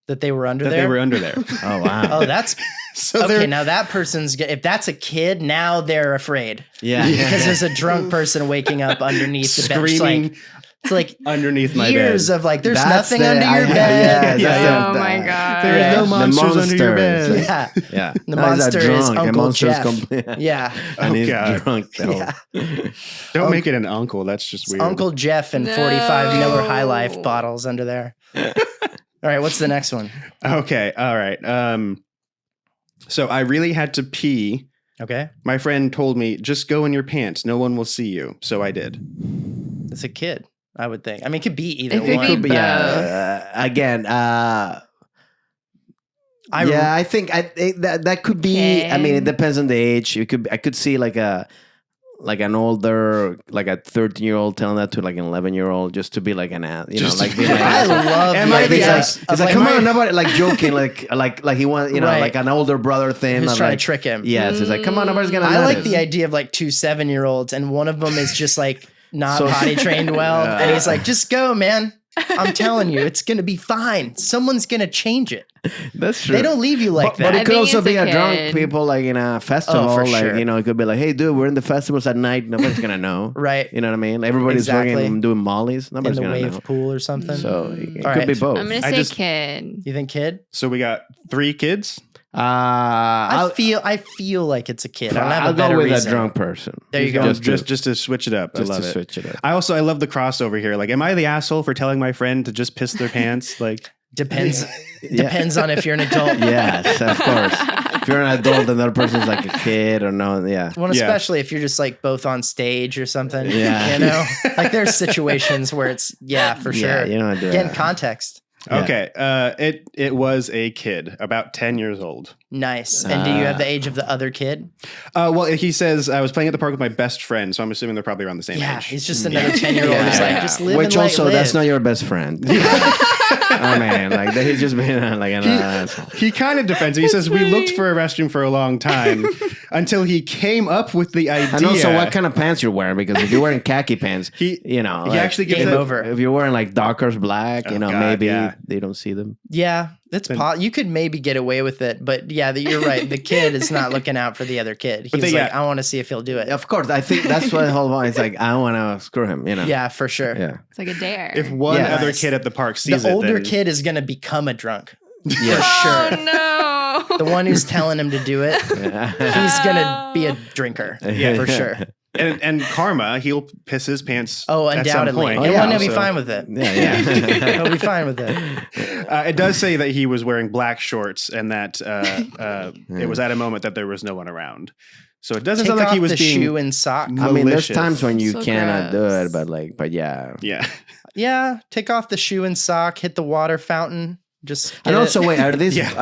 Speaker 3: That they were under
Speaker 1: that
Speaker 3: there.
Speaker 1: they were under there.
Speaker 5: Oh wow.
Speaker 3: Oh, that's
Speaker 1: So
Speaker 3: okay.
Speaker 1: they're
Speaker 3: Now that person's if that's a kid, now they're afraid
Speaker 5: Yeah.
Speaker 3: because there's a drunk person waking up underneath the bed.
Speaker 1: screaming
Speaker 3: It's like
Speaker 1: underneath my
Speaker 3: years
Speaker 1: bed.
Speaker 3: of like, there's
Speaker 5: That's
Speaker 3: nothing
Speaker 5: the-
Speaker 3: under your
Speaker 5: I-
Speaker 3: bed.
Speaker 5: yeah,
Speaker 4: Oh my God.
Speaker 1: There's
Speaker 3: Yeah.
Speaker 1: no
Speaker 3: The
Speaker 1: monsters under your
Speaker 5: monsters.
Speaker 1: bed.
Speaker 3: Yeah.
Speaker 5: Yeah.
Speaker 3: The
Speaker 5: No, he's
Speaker 3: monster is
Speaker 5: drunk. The
Speaker 3: Uncle
Speaker 5: monster's
Speaker 3: Jeff.
Speaker 5: complete.
Speaker 3: Yeah.
Speaker 5: And
Speaker 1: Oh,
Speaker 5: he's
Speaker 1: God.
Speaker 5: drunk. the whole-
Speaker 3: Yeah.
Speaker 1: Don't make it an uncle. That's just
Speaker 3: It's
Speaker 1: weird.
Speaker 3: Uncle Jeff and 45 Miller High Life bottles under there. All right, what's the next one?
Speaker 1: Okay. All right. So I really had to pee.
Speaker 3: Okay.
Speaker 1: My friend told me, just go in your pants. No one will see you. So I did.
Speaker 3: It's a kid, I would think. I mean, it could be either
Speaker 4: It could
Speaker 3: one.
Speaker 4: be
Speaker 5: But yeah. Again. I think that could be. I mean, it depends on the age. I could see like an older, like a 13-year-old telling that to like an 11-year-old just to be like an ass,
Speaker 1: Just
Speaker 5: like
Speaker 1: to
Speaker 5: be
Speaker 1: be
Speaker 5: like,
Speaker 3: I love
Speaker 1: Am
Speaker 3: the
Speaker 1: I the
Speaker 3: idea
Speaker 1: ass?
Speaker 3: of,
Speaker 5: it's like, come on, nobody, like joking, like he wants,
Speaker 3: Right.
Speaker 5: like an older brother thing.
Speaker 3: who's
Speaker 5: of
Speaker 3: trying
Speaker 5: like,
Speaker 3: to trick him.
Speaker 5: Yes, it's like, come on, nobody's gonna.
Speaker 3: I like
Speaker 5: notice.
Speaker 3: the idea of like 2 7-year-olds and one of them is just like not
Speaker 5: So-
Speaker 3: potty trained well.
Speaker 5: Yeah.
Speaker 3: And he's like, just go, man. I'm telling you, it's going to be fine. Someone's going to change it.
Speaker 5: That's true.
Speaker 3: They don't leave you like
Speaker 5: But
Speaker 3: that.
Speaker 5: it
Speaker 4: I
Speaker 5: could
Speaker 4: think
Speaker 5: also
Speaker 4: it's
Speaker 5: be
Speaker 4: a
Speaker 5: a drunk
Speaker 4: kid.
Speaker 5: people like in a festival.
Speaker 3: for
Speaker 5: like
Speaker 3: sure.
Speaker 5: it could be like, hey, dude, we're in the festivals at night. Nobody's gonna know.
Speaker 3: Right.
Speaker 5: You know what I mean? Everybody's
Speaker 3: Exactly.
Speaker 5: fucking doing mollies.
Speaker 3: In
Speaker 5: Nobody's
Speaker 3: the
Speaker 5: gonna
Speaker 3: wave
Speaker 5: know.
Speaker 3: pool or something.
Speaker 5: So it
Speaker 3: All
Speaker 5: could be
Speaker 3: right.
Speaker 5: both.
Speaker 4: I'm going
Speaker 1: I
Speaker 4: to say
Speaker 1: just-
Speaker 4: kid.
Speaker 3: You think kid?
Speaker 1: So we got 3 kids.
Speaker 3: I feel like it's a kid. I don't have
Speaker 5: I'll
Speaker 3: a better
Speaker 5: go with
Speaker 3: reason.
Speaker 5: a drunk person.
Speaker 3: There you go.
Speaker 1: Just to switch it up. I love it.
Speaker 5: Switch it up.
Speaker 1: I love the crossover here. Like, am I the asshole for telling my friend to just piss their pants? Like,
Speaker 3: Depends on if you're an adult.
Speaker 5: Yes, of course. If you're an adult and the other person's like a kid or no, yeah.
Speaker 3: Well, especially if you're just like both on stage or something.
Speaker 5: Yeah.
Speaker 3: You know, like there's situations where it's for sure.
Speaker 5: Yeah, you don't do
Speaker 3: Get in
Speaker 5: that.
Speaker 3: context.
Speaker 5: Yeah.
Speaker 1: okay. It was a kid, about 10 years old.
Speaker 3: Nice. And do you have the age of the other kid?
Speaker 1: Well, he says I was playing at the park with my best friend, so I'm assuming they're probably around the same
Speaker 3: Yeah,
Speaker 1: age.
Speaker 3: he's just another 10-year-old. He's like, just live
Speaker 5: Which
Speaker 3: and
Speaker 5: also,
Speaker 3: let
Speaker 5: that's
Speaker 3: live.
Speaker 5: not your best friend. I mean, like he's just being like an asshole.
Speaker 1: He kind of defends it. He says we looked for a restroom for a long time until he came up with the idea.
Speaker 5: And also, what kind of pants you're wearing? Because if you're wearing khaki pants,
Speaker 1: He actually gives
Speaker 3: game
Speaker 1: it
Speaker 3: over.
Speaker 5: If you're wearing like Dockers black,
Speaker 1: Oh,
Speaker 5: God,
Speaker 1: God,
Speaker 5: maybe
Speaker 1: yeah.
Speaker 5: they don't see them.
Speaker 3: Yeah, you could maybe get away with it, but yeah, you're right. The kid is not looking out for the other kid. He's like, I want to see if he'll do it.
Speaker 5: Of course, I think that's what the whole point. It's like I want to screw him. You know.
Speaker 3: Yeah, for sure.
Speaker 5: Yeah.
Speaker 4: It's like a dare.
Speaker 1: If one
Speaker 5: Yeah.
Speaker 1: other
Speaker 3: Nice.
Speaker 1: kid at the park sees
Speaker 3: The
Speaker 1: it,
Speaker 3: older
Speaker 1: then-
Speaker 3: kid is going to become a drunk.
Speaker 5: Yeah.
Speaker 3: For sure.
Speaker 4: Oh no.
Speaker 3: The one who's telling him to do it, he's going to be a drinker.
Speaker 1: Yeah.
Speaker 3: For sure.
Speaker 1: and karma, he'll piss his pants.
Speaker 3: Oh,
Speaker 1: at some
Speaker 3: undoubtedly.
Speaker 1: point.
Speaker 3: And
Speaker 5: Oh, yeah,
Speaker 3: one will be
Speaker 1: So,
Speaker 3: fine with it.
Speaker 5: Yeah.
Speaker 3: He'll be fine with it.
Speaker 1: it does say that he was wearing black shorts and that it was at a moment that there was no one around. So it doesn't
Speaker 3: Take
Speaker 1: sound like
Speaker 3: off
Speaker 1: he was
Speaker 3: the
Speaker 1: being
Speaker 3: shoe and sock.
Speaker 5: I mean, there's
Speaker 1: malicious.
Speaker 5: times when you
Speaker 4: So
Speaker 5: cannot do
Speaker 4: gross.
Speaker 5: it, but yeah.
Speaker 1: Yeah.
Speaker 3: Yeah, take off the shoe and sock, hit the water fountain. Just
Speaker 5: And
Speaker 3: get
Speaker 5: also,
Speaker 3: it.
Speaker 5: wait, are these
Speaker 1: Yeah.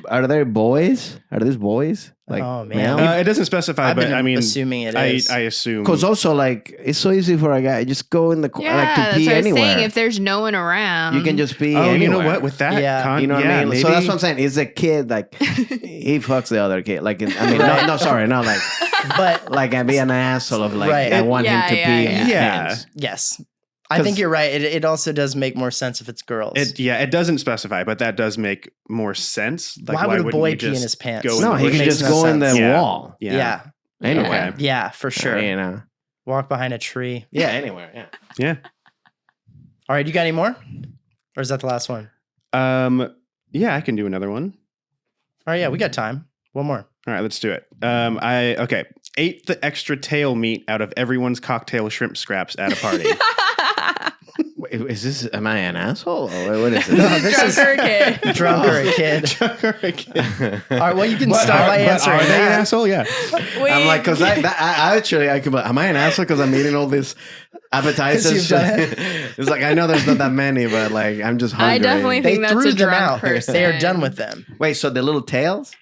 Speaker 5: are they boys? Are these boys? Like,
Speaker 3: Oh, man.
Speaker 1: It doesn't specify,
Speaker 3: I've
Speaker 1: but
Speaker 3: been
Speaker 1: I mean,
Speaker 3: assuming it is.
Speaker 1: I assume.
Speaker 5: because also like it's so easy for a guy just go in the
Speaker 4: Yeah,
Speaker 5: like to
Speaker 4: that's
Speaker 5: pee
Speaker 4: what I was
Speaker 5: anywhere.
Speaker 4: saying. If there's no one around,
Speaker 5: You can just pee.
Speaker 1: Oh, you know
Speaker 5: anywhere.
Speaker 1: what? With that,
Speaker 3: Yeah.
Speaker 5: You know what I mean?
Speaker 1: Maybe.
Speaker 5: So that's what I'm saying. It's a kid like he fucks the other kid. Like I mean, no, sorry, not like
Speaker 3: But
Speaker 5: like I be an asshole of like
Speaker 3: Right.
Speaker 5: I want him
Speaker 4: Yeah,
Speaker 5: to
Speaker 4: yeah,
Speaker 5: pee in
Speaker 4: yeah.
Speaker 5: his
Speaker 1: Yeah.
Speaker 5: pants.
Speaker 3: yes, I think you're right. It also does make more sense if it's girls.
Speaker 1: It doesn't specify, but that does make more sense. Like,
Speaker 3: why would a
Speaker 1: wouldn't
Speaker 3: boy
Speaker 1: you
Speaker 3: pee in
Speaker 1: just
Speaker 3: his pants?
Speaker 1: go in
Speaker 5: No,
Speaker 1: the
Speaker 5: he can
Speaker 1: bushes?
Speaker 5: just
Speaker 3: Makes no
Speaker 5: go in the
Speaker 3: sense.
Speaker 1: Yeah.
Speaker 5: wall.
Speaker 3: Yeah.
Speaker 5: Anywhere.
Speaker 3: Yeah, for sure.
Speaker 5: You know.
Speaker 3: Walk behind a tree.
Speaker 5: Yeah, anywhere. Yeah.
Speaker 1: Yeah.
Speaker 3: All right, you got any more? Or is that the last one?
Speaker 1: Yeah, I can do another one.
Speaker 3: All right, yeah, we got time. One more.
Speaker 1: All right, let's do it. I ate the extra tail meat out of everyone's cocktail shrimp scraps at a party.
Speaker 5: Wait, is this? Am I an asshole? Or what is this?
Speaker 3: No, this is
Speaker 4: Drunk or a kid.
Speaker 3: drunk or a kid. All right, well, you can start by
Speaker 1: But
Speaker 3: answering
Speaker 1: are they an
Speaker 3: that.
Speaker 1: asshole? Yeah.
Speaker 4: Wait,
Speaker 5: I'm like, because I actually I could. Am I an asshole because I'm eating all these appetizers?
Speaker 3: 'Cause you've done
Speaker 5: It's like I know there's not that many, but like I'm just hungry.
Speaker 4: I definitely
Speaker 3: They
Speaker 4: think that's
Speaker 3: threw
Speaker 4: a
Speaker 3: them
Speaker 4: drunk
Speaker 3: out.
Speaker 4: person.
Speaker 3: They are done with them.
Speaker 5: Wait. So the little tails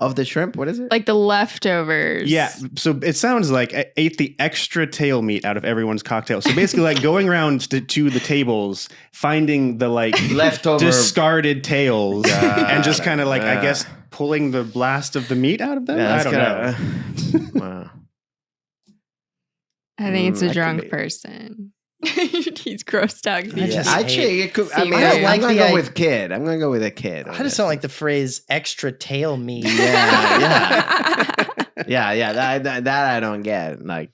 Speaker 5: of the shrimp. What is it?
Speaker 4: Like the leftovers.
Speaker 1: Yeah. So it sounds like I ate the extra tail meat out of everyone's cocktail. So basically, like going around to the tables, finding the like
Speaker 5: Leftover
Speaker 1: discarded tails, and just kind of like, I
Speaker 5: Yeah.
Speaker 1: guess, pulling the blast of the meat out of them.
Speaker 5: Yeah,
Speaker 1: I
Speaker 5: that's
Speaker 1: don't know.
Speaker 5: Wow.
Speaker 4: I think it's
Speaker 5: that
Speaker 4: a
Speaker 5: could
Speaker 4: drunk
Speaker 5: be.
Speaker 4: person. He's grossed out. 'cause
Speaker 3: I
Speaker 4: he
Speaker 3: just
Speaker 4: just-
Speaker 5: Actually, it could. I
Speaker 4: See,
Speaker 5: mean,
Speaker 4: I don't
Speaker 5: I'm
Speaker 3: like
Speaker 5: gonna
Speaker 3: the
Speaker 5: go
Speaker 3: idea-
Speaker 5: with kid. I'm gonna go with a kid.
Speaker 3: I just don't like the phrase extra tail meat.
Speaker 5: Yeah. That I don't get. Like,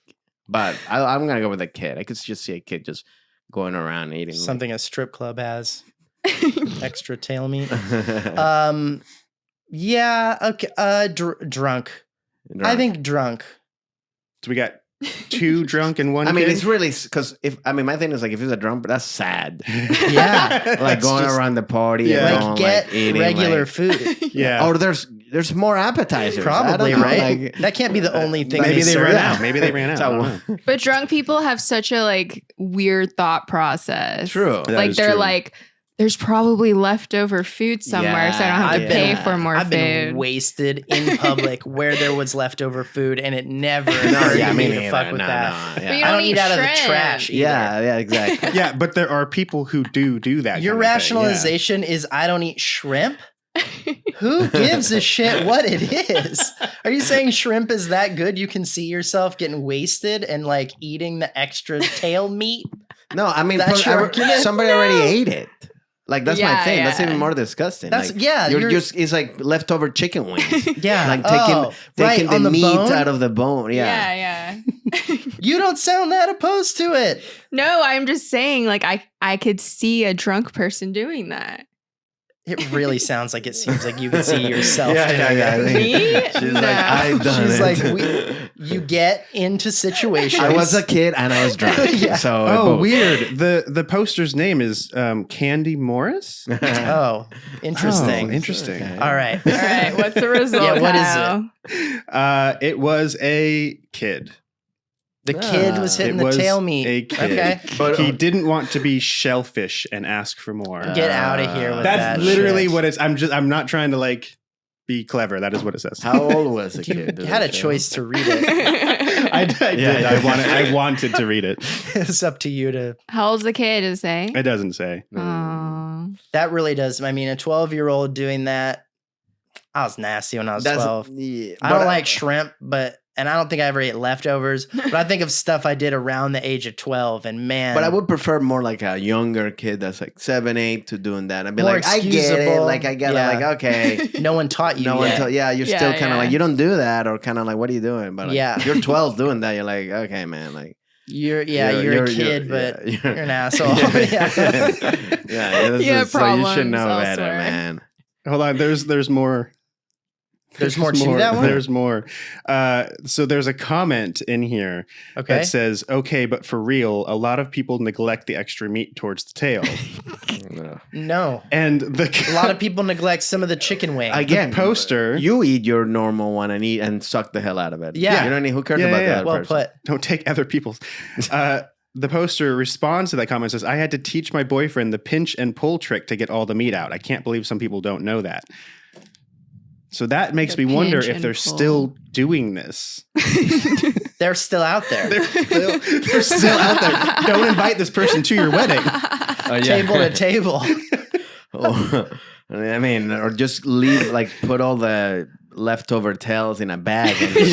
Speaker 5: but I'm gonna go with a kid. I could just see a kid just going around eating
Speaker 3: Something a strip club has. Extra tail meat.
Speaker 5: Like,
Speaker 3: Yeah, okay. Drunk. I think drunk.
Speaker 1: So we got two drunk and one.
Speaker 5: I mean,
Speaker 1: kid?
Speaker 5: it's really because my thing is like if he's a drunk, that's sad.
Speaker 3: Yeah.
Speaker 5: Like
Speaker 1: That's
Speaker 5: going
Speaker 1: just-
Speaker 5: around the party,
Speaker 1: Yeah.
Speaker 5: and
Speaker 3: Like
Speaker 5: going,
Speaker 3: get
Speaker 5: eating,
Speaker 3: regular
Speaker 5: like,
Speaker 3: food.
Speaker 1: Yeah.
Speaker 5: Oh, there's more appetizers. I
Speaker 3: Probably,
Speaker 5: don't know,
Speaker 3: right?
Speaker 5: like-
Speaker 3: That can't be the only thing
Speaker 1: Maybe they
Speaker 3: serve.
Speaker 1: ran out. Maybe they ran out. I don't know.
Speaker 4: But drunk people have such a like weird thought process.
Speaker 5: True.
Speaker 1: That
Speaker 4: Like
Speaker 1: is
Speaker 4: they're
Speaker 1: true.
Speaker 4: like, there's probably leftover food somewhere, so I don't have to
Speaker 3: I've
Speaker 4: pay
Speaker 3: been-
Speaker 4: for more
Speaker 3: I've
Speaker 4: food.
Speaker 3: been wasted in public where there was leftover food, and it never occurred
Speaker 5: No,
Speaker 3: to
Speaker 5: yeah,
Speaker 3: me
Speaker 5: me
Speaker 3: to
Speaker 5: neither.
Speaker 3: fuck with
Speaker 5: No,
Speaker 3: that.
Speaker 5: no,
Speaker 4: But you
Speaker 5: yeah.
Speaker 3: I don't
Speaker 4: eat
Speaker 3: eat out of the
Speaker 4: shrimp.
Speaker 3: trash. Either.
Speaker 5: Yeah, exactly.
Speaker 1: Yeah, but there are people who do that.
Speaker 3: Your
Speaker 1: kind of thing, yeah.
Speaker 3: rationalization is I don't eat shrimp. Who gives a shit what it is? Are you saying shrimp is that good? You can see yourself getting wasted and like eating the extra tail meat?
Speaker 5: No, I mean,
Speaker 3: That's your argument?
Speaker 5: somebody already ate it. Like that's my
Speaker 4: Yeah,
Speaker 5: thing. That's
Speaker 4: yeah.
Speaker 5: even more disgusting.
Speaker 3: That's
Speaker 5: like,
Speaker 3: yeah.
Speaker 5: You're just it's like leftover chicken wings.
Speaker 3: yeah.
Speaker 5: Like taking
Speaker 3: right,
Speaker 5: the
Speaker 3: on the
Speaker 5: meat
Speaker 3: bone?
Speaker 5: out of the bone. Yeah.
Speaker 4: yeah.
Speaker 3: You don't sound that opposed to it.
Speaker 4: No, I'm just saying, like I could see a drunk person doing that.
Speaker 3: It really sounds like it seems like you can see yourself.
Speaker 5: Yeah.
Speaker 4: Me?
Speaker 5: She's
Speaker 4: No.
Speaker 5: like, I done
Speaker 3: She's
Speaker 5: it.
Speaker 3: like, you get into situations.
Speaker 5: I was a kid and I was drunk.
Speaker 3: Yeah.
Speaker 5: So
Speaker 1: Oh,
Speaker 5: both.
Speaker 1: weird. The poster's name is Candy Morris.
Speaker 3: Oh, interesting.
Speaker 1: Oh, interesting.
Speaker 5: Okay.
Speaker 3: All right.
Speaker 4: All right. What's the result?
Speaker 3: Yeah, what is
Speaker 4: Kyle?
Speaker 1: It was a kid.
Speaker 3: The kid was hitting
Speaker 1: It
Speaker 3: the
Speaker 1: was
Speaker 3: tail meat.
Speaker 1: a kid.
Speaker 3: Okay.
Speaker 5: But
Speaker 1: He didn't want to be shellfish and ask for more.
Speaker 3: Get out of here with
Speaker 1: That's
Speaker 3: that
Speaker 1: literally
Speaker 3: shit.
Speaker 1: what it's. I'm not trying to like be clever. That is what it says.
Speaker 5: how old was the
Speaker 3: You
Speaker 5: kid?
Speaker 3: had a choice to read it.
Speaker 1: I did.
Speaker 5: Yeah.
Speaker 1: I wanted to read it.
Speaker 3: It's up to you to.
Speaker 4: How old's the kid? Does it say?
Speaker 1: It doesn't say.
Speaker 4: Aw.
Speaker 3: That really does. I mean, a 12-year-old doing that. I was nasty when I was 12.
Speaker 5: Yeah,
Speaker 3: I don't like shrimp, and I don't think I ever ate leftovers. But I think of stuff I did around the age of 12, and man.
Speaker 5: But I would prefer more like a younger kid that's like 7, 8 to doing that. I'd be
Speaker 3: More
Speaker 5: like, I get it.
Speaker 3: excusable.
Speaker 5: Like, I get it.
Speaker 3: Yeah.
Speaker 5: Like, okay.
Speaker 3: No one taught you.
Speaker 5: No one
Speaker 3: yet.
Speaker 5: told. Yeah, you're
Speaker 4: Yeah,
Speaker 5: still kind of
Speaker 4: yeah.
Speaker 5: like, you don't do that, or kind of like, what are you doing? But like,
Speaker 3: Yeah.
Speaker 5: you're 12 doing that. You're like, okay, man. Like,
Speaker 3: You're a kid, but
Speaker 5: yeah,
Speaker 3: you're an asshole.
Speaker 5: yeah, this
Speaker 4: You have
Speaker 5: is- so you should
Speaker 4: problems
Speaker 5: know better,
Speaker 4: elsewhere.
Speaker 5: man.
Speaker 1: Hold on. There's more.
Speaker 3: There's more to that one?
Speaker 1: There's more. So there's a comment in here
Speaker 3: Okay.
Speaker 1: that says, "Okay, but for real, a lot of people neglect the extra meat towards the tail."
Speaker 5: No.
Speaker 3: No.
Speaker 1: And
Speaker 3: A lot of people neglect some of the chicken wing.
Speaker 5: Again,
Speaker 1: poster.
Speaker 5: You eat your normal one and suck the hell out of it.
Speaker 3: Yeah.
Speaker 5: You don't need. Who cares
Speaker 1: Yeah,
Speaker 5: about
Speaker 1: yeah,
Speaker 5: the
Speaker 1: yeah.
Speaker 5: other
Speaker 3: well
Speaker 5: person?
Speaker 3: put.
Speaker 1: don't take other people's. The poster responds to that comment and says, "I had to teach my boyfriend the pinch and pull trick to get all the meat out. I can't believe some people don't know that." So that makes
Speaker 4: The
Speaker 1: me wonder
Speaker 4: pinch
Speaker 1: if
Speaker 4: and
Speaker 1: they're
Speaker 4: pull.
Speaker 1: still doing this.
Speaker 3: They're still out there.
Speaker 1: They're still out there. Don't invite this person to your wedding.
Speaker 3: Table to table.
Speaker 5: Oh, I mean, or just leave, like, put all the leftover tails in a bag and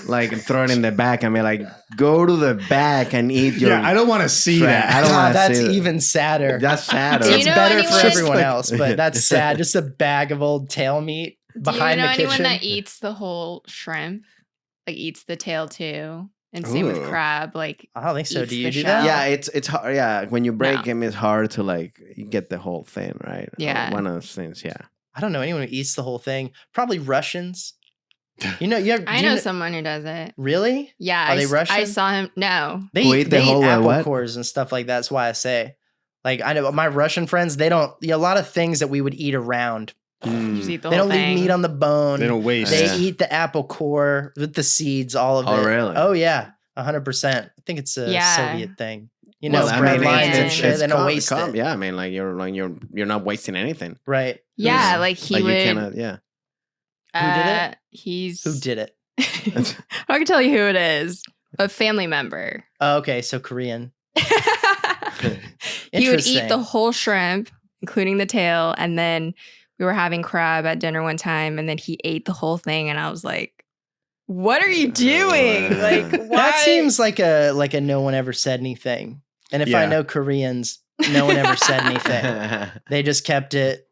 Speaker 5: like throw it in the back. I mean, like, go to the back and eat your.
Speaker 1: Yeah, I don't want to see
Speaker 5: Tra-
Speaker 1: that.
Speaker 5: I don't
Speaker 3: God,
Speaker 5: want to
Speaker 3: that's
Speaker 5: see that.
Speaker 3: even sadder.
Speaker 5: That's sad.
Speaker 4: Do you
Speaker 3: It's
Speaker 4: know
Speaker 3: better
Speaker 4: anyone-
Speaker 3: for everyone
Speaker 1: Like-
Speaker 3: else, but that's sad. Just a bag of old tail meat
Speaker 4: Do you
Speaker 3: behind
Speaker 4: know
Speaker 3: the
Speaker 4: anyone
Speaker 3: kitchen.
Speaker 4: that eats the whole shrimp? Like eats the tail too? And same with
Speaker 1: Ooh.
Speaker 4: crab. Like
Speaker 3: I don't think so.
Speaker 4: eats
Speaker 3: Do
Speaker 4: the
Speaker 3: you do
Speaker 4: shell.
Speaker 3: that?
Speaker 5: Yeah, it's hard. Yeah, when you break
Speaker 4: No.
Speaker 5: him, it's hard to like get the whole thing right.
Speaker 4: Yeah.
Speaker 5: One of those things. Yeah.
Speaker 3: I don't know anyone who eats the whole thing. Probably Russians. You know,
Speaker 4: I know someone who does it.
Speaker 3: Really?
Speaker 4: Yeah.
Speaker 3: Are they
Speaker 4: I
Speaker 3: Russian?
Speaker 4: saw him. No.
Speaker 3: They
Speaker 5: Who
Speaker 3: eat,
Speaker 5: eat the
Speaker 3: they eat
Speaker 5: whole,
Speaker 3: apple
Speaker 5: what?
Speaker 3: cores and stuff like that. That's why I say. Like, I know my Russian friends, they don't, a lot of things that we would eat around.
Speaker 4: Just eat the
Speaker 3: They
Speaker 4: whole
Speaker 3: don't
Speaker 4: thing.
Speaker 3: leave meat on the bone.
Speaker 1: They don't waste.
Speaker 3: They
Speaker 5: Yeah.
Speaker 3: eat the apple core with the seeds, all of
Speaker 5: Oh,
Speaker 3: it.
Speaker 5: really?
Speaker 3: Oh, yeah. 100%. I think it's a
Speaker 4: Yeah.
Speaker 3: Soviet thing. You know,
Speaker 5: Well, I
Speaker 3: bread
Speaker 5: mean,
Speaker 3: lines and
Speaker 4: it's-
Speaker 3: shit. They don't waste it.
Speaker 5: Yeah, I mean, like you're not wasting anything.
Speaker 3: Right.
Speaker 4: Yeah. Like he
Speaker 5: Like
Speaker 4: would.
Speaker 5: you cannot. Yeah.
Speaker 3: Who did it?
Speaker 4: He's.
Speaker 3: Who did it?
Speaker 4: I can tell you who it is. A family member.
Speaker 3: Oh, okay. So Korean.
Speaker 4: He would eat the
Speaker 3: Interesting.
Speaker 4: whole shrimp, including the tail, and then we were having crab at dinner one time, and then he ate the whole thing, and I was like, "What are you doing? Like, why?"
Speaker 3: That seems like a no one ever said anything. And if I
Speaker 1: Yeah.
Speaker 3: know Koreans, no one ever said anything. They just kept it.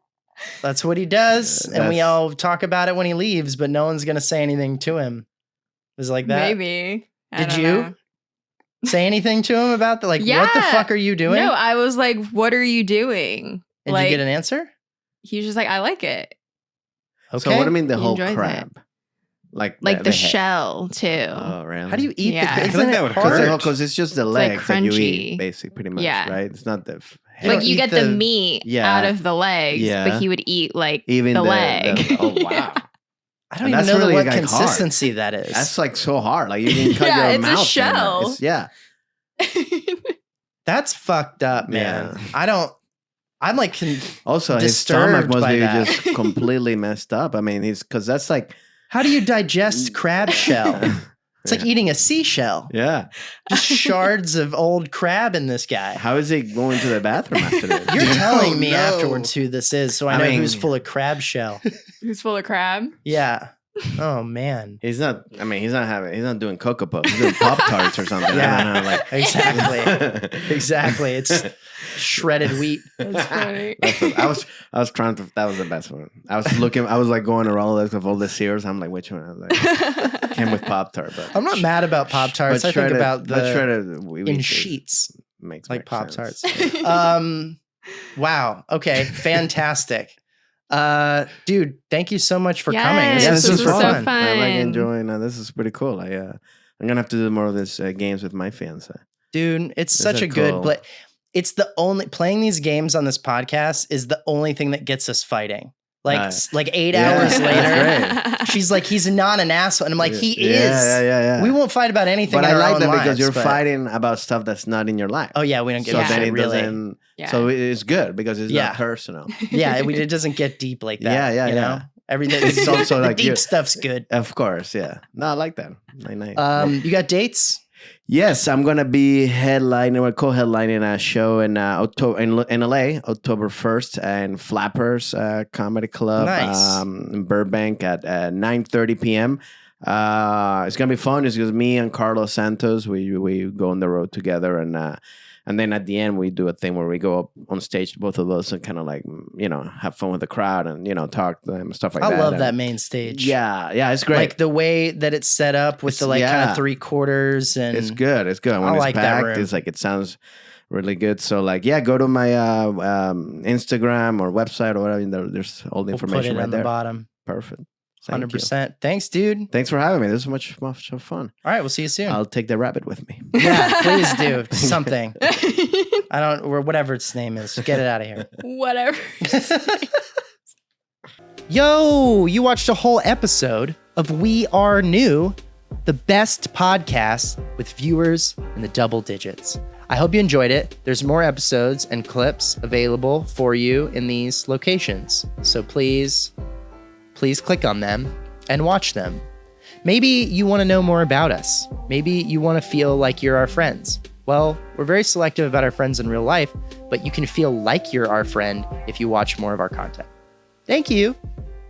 Speaker 3: That's what he does. And we
Speaker 5: That's-
Speaker 3: all talk about it when he leaves, but no one's going to say anything to him. It was like that.
Speaker 4: Maybe. I
Speaker 3: Did
Speaker 4: don't
Speaker 3: you
Speaker 4: know.
Speaker 3: say anything to him about the, like, what the
Speaker 4: Yeah.
Speaker 3: fuck are you doing?
Speaker 4: No, I was like, "What are you doing?"
Speaker 3: Did
Speaker 4: like,
Speaker 3: you get an answer?
Speaker 4: he was just like, "I like it."
Speaker 3: Okay.
Speaker 5: So what do you mean the
Speaker 4: He
Speaker 5: whole
Speaker 4: enjoys it.
Speaker 5: crab? Like
Speaker 4: Like the
Speaker 5: head.
Speaker 4: shell too.
Speaker 5: Oh, really?
Speaker 3: How do you eat
Speaker 4: Yeah. I
Speaker 3: the
Speaker 4: feel
Speaker 1: like
Speaker 3: isn't
Speaker 1: that
Speaker 3: it
Speaker 1: would
Speaker 3: hard?
Speaker 1: hurt.
Speaker 5: Because it's just the
Speaker 4: like
Speaker 5: legs that you
Speaker 4: crunchy.
Speaker 5: eat, basically, pretty much,
Speaker 4: Yeah.
Speaker 5: right? It's not the
Speaker 3: You
Speaker 4: Like
Speaker 3: don't
Speaker 4: you
Speaker 3: eat
Speaker 4: get the meat
Speaker 5: Yeah.
Speaker 4: out of the legs,
Speaker 5: Yeah.
Speaker 4: but he would eat like
Speaker 5: even
Speaker 4: the leg.
Speaker 5: oh wow,
Speaker 3: I don't
Speaker 5: And
Speaker 3: even
Speaker 5: that's
Speaker 3: know
Speaker 5: really,
Speaker 3: what
Speaker 5: like, hard.
Speaker 3: consistency that is.
Speaker 5: that's like so hard. Like you can cut
Speaker 4: Yeah,
Speaker 5: your
Speaker 4: it's a
Speaker 5: mouth. in it.
Speaker 4: shell.
Speaker 5: It's- yeah,
Speaker 3: That's fucked up, man.
Speaker 5: Yeah.
Speaker 3: I'm like,
Speaker 5: Also, his stomach
Speaker 3: Disturbed
Speaker 5: must
Speaker 3: by
Speaker 5: be
Speaker 3: that.
Speaker 5: just completely messed up. I mean, he's because that's like
Speaker 3: how do you digest crab shell? It's like eating a seashell.
Speaker 5: yeah.
Speaker 3: Just shards of old crab in this guy.
Speaker 5: How is he going to the bathroom after this?
Speaker 3: You're telling me
Speaker 1: no.
Speaker 3: afterwards who this is, so I
Speaker 5: I
Speaker 3: know
Speaker 5: mean-
Speaker 3: who's full of crab shell.
Speaker 4: Who's full of crab?
Speaker 3: Yeah. Oh man.
Speaker 5: He's not. I mean, he's not doing Cocoa Puffs. He's doing Pop Tarts or something.
Speaker 3: Yeah.
Speaker 5: I don't know, like
Speaker 3: Exactly. Exactly. It's shredded wheat.
Speaker 4: That's funny.
Speaker 5: That's what, I was trying to. That was the best one. I was looking. I was like going around all this of all the cereals. I'm like, which one? I was like, came with Pop Tart, but
Speaker 3: I'm not mad about Pop Tarts. I think about
Speaker 5: let's try
Speaker 3: the
Speaker 5: to we
Speaker 3: in
Speaker 5: eat
Speaker 3: sheets
Speaker 5: makes
Speaker 3: like
Speaker 5: make
Speaker 3: Pop
Speaker 5: sense.
Speaker 3: Tarts. Wow. Okay. Fantastic. Dude, thank you so much for
Speaker 4: Yes,
Speaker 3: coming.
Speaker 5: Yeah, this
Speaker 4: was
Speaker 5: is
Speaker 4: so
Speaker 5: fun.
Speaker 4: fun.
Speaker 5: I like enjoying. This is pretty cool. I'm gonna have to do more of this games with my fiance.
Speaker 3: Dude, it's
Speaker 5: These
Speaker 3: such
Speaker 5: are
Speaker 3: a good,
Speaker 5: cool.
Speaker 3: but it's the only playing these games on this podcast is the only thing that gets us fighting. Like 8
Speaker 5: Yeah,
Speaker 3: hours later,
Speaker 5: that's
Speaker 3: she's like, he's not an asshole. And I'm like, he is.
Speaker 5: Yeah.
Speaker 3: We won't fight about anything.
Speaker 5: But
Speaker 3: in
Speaker 5: I
Speaker 3: our
Speaker 5: like
Speaker 3: own
Speaker 5: that
Speaker 3: lives,
Speaker 5: because you're
Speaker 3: but-
Speaker 5: fighting about stuff that's not in your life.
Speaker 3: Oh yeah, we don't get
Speaker 5: So
Speaker 3: that
Speaker 5: then
Speaker 3: shit,
Speaker 5: it
Speaker 3: really.
Speaker 5: doesn't.
Speaker 4: Yeah.
Speaker 5: So it's good because it's
Speaker 3: Yeah.
Speaker 5: not personal.
Speaker 3: Yeah, it doesn't get deep like that.
Speaker 5: Yeah,
Speaker 3: you
Speaker 5: yeah.
Speaker 3: know? Everything.
Speaker 5: It's also
Speaker 3: the
Speaker 5: like
Speaker 3: deep
Speaker 5: you-
Speaker 3: stuff's good.
Speaker 5: Of course, yeah. No, I like that. Nice.
Speaker 3: You got dates?
Speaker 5: Yes, I'm gonna be headlining or co-headlining a show in October in LA, October 1st, and Flappers Comedy Club
Speaker 3: Nice.
Speaker 5: in Burbank at 9:30 p.m. It's gonna be fun. It's just me and Carlos Santos. We go on the road together, and then at the end we do a thing where we go up on stage, both of us, and kind of like have fun with the crowd and talk to them and stuff like that.
Speaker 3: I love
Speaker 5: And
Speaker 3: that main stage.
Speaker 5: Yeah, it's great.
Speaker 3: Like the way that it's set up with the kind
Speaker 5: yeah.
Speaker 3: of 3/4 and
Speaker 5: It's good. It's good. When
Speaker 3: I
Speaker 5: it's
Speaker 3: like that
Speaker 5: packed,
Speaker 3: room.
Speaker 5: it's like it sounds really good. So go to my Instagram or website or whatever. There's all the
Speaker 3: we'll put
Speaker 5: information
Speaker 3: it
Speaker 5: right
Speaker 3: on
Speaker 5: there.
Speaker 3: the bottom.
Speaker 5: Perfect. Thank you.
Speaker 3: 100%. Thanks, dude.
Speaker 5: Thanks for having me. This was much fun.
Speaker 3: All right, we'll see you soon.
Speaker 5: I'll take the rabbit with me.
Speaker 3: Yeah, please do something. I don't, or whatever its name is. Get it out of here.
Speaker 4: Whatever.
Speaker 3: Yo, you watched a whole episode of We Are New, the best podcast with viewers in the double digits. I hope you enjoyed it. There's more episodes and clips available for you in these locations. So please click on them and watch them. Maybe you want to know more about us. Maybe you want to feel like you're our friends. Well, we're very selective about our friends in real life, but you can feel like you're our friend if you watch more of our content. Thank you.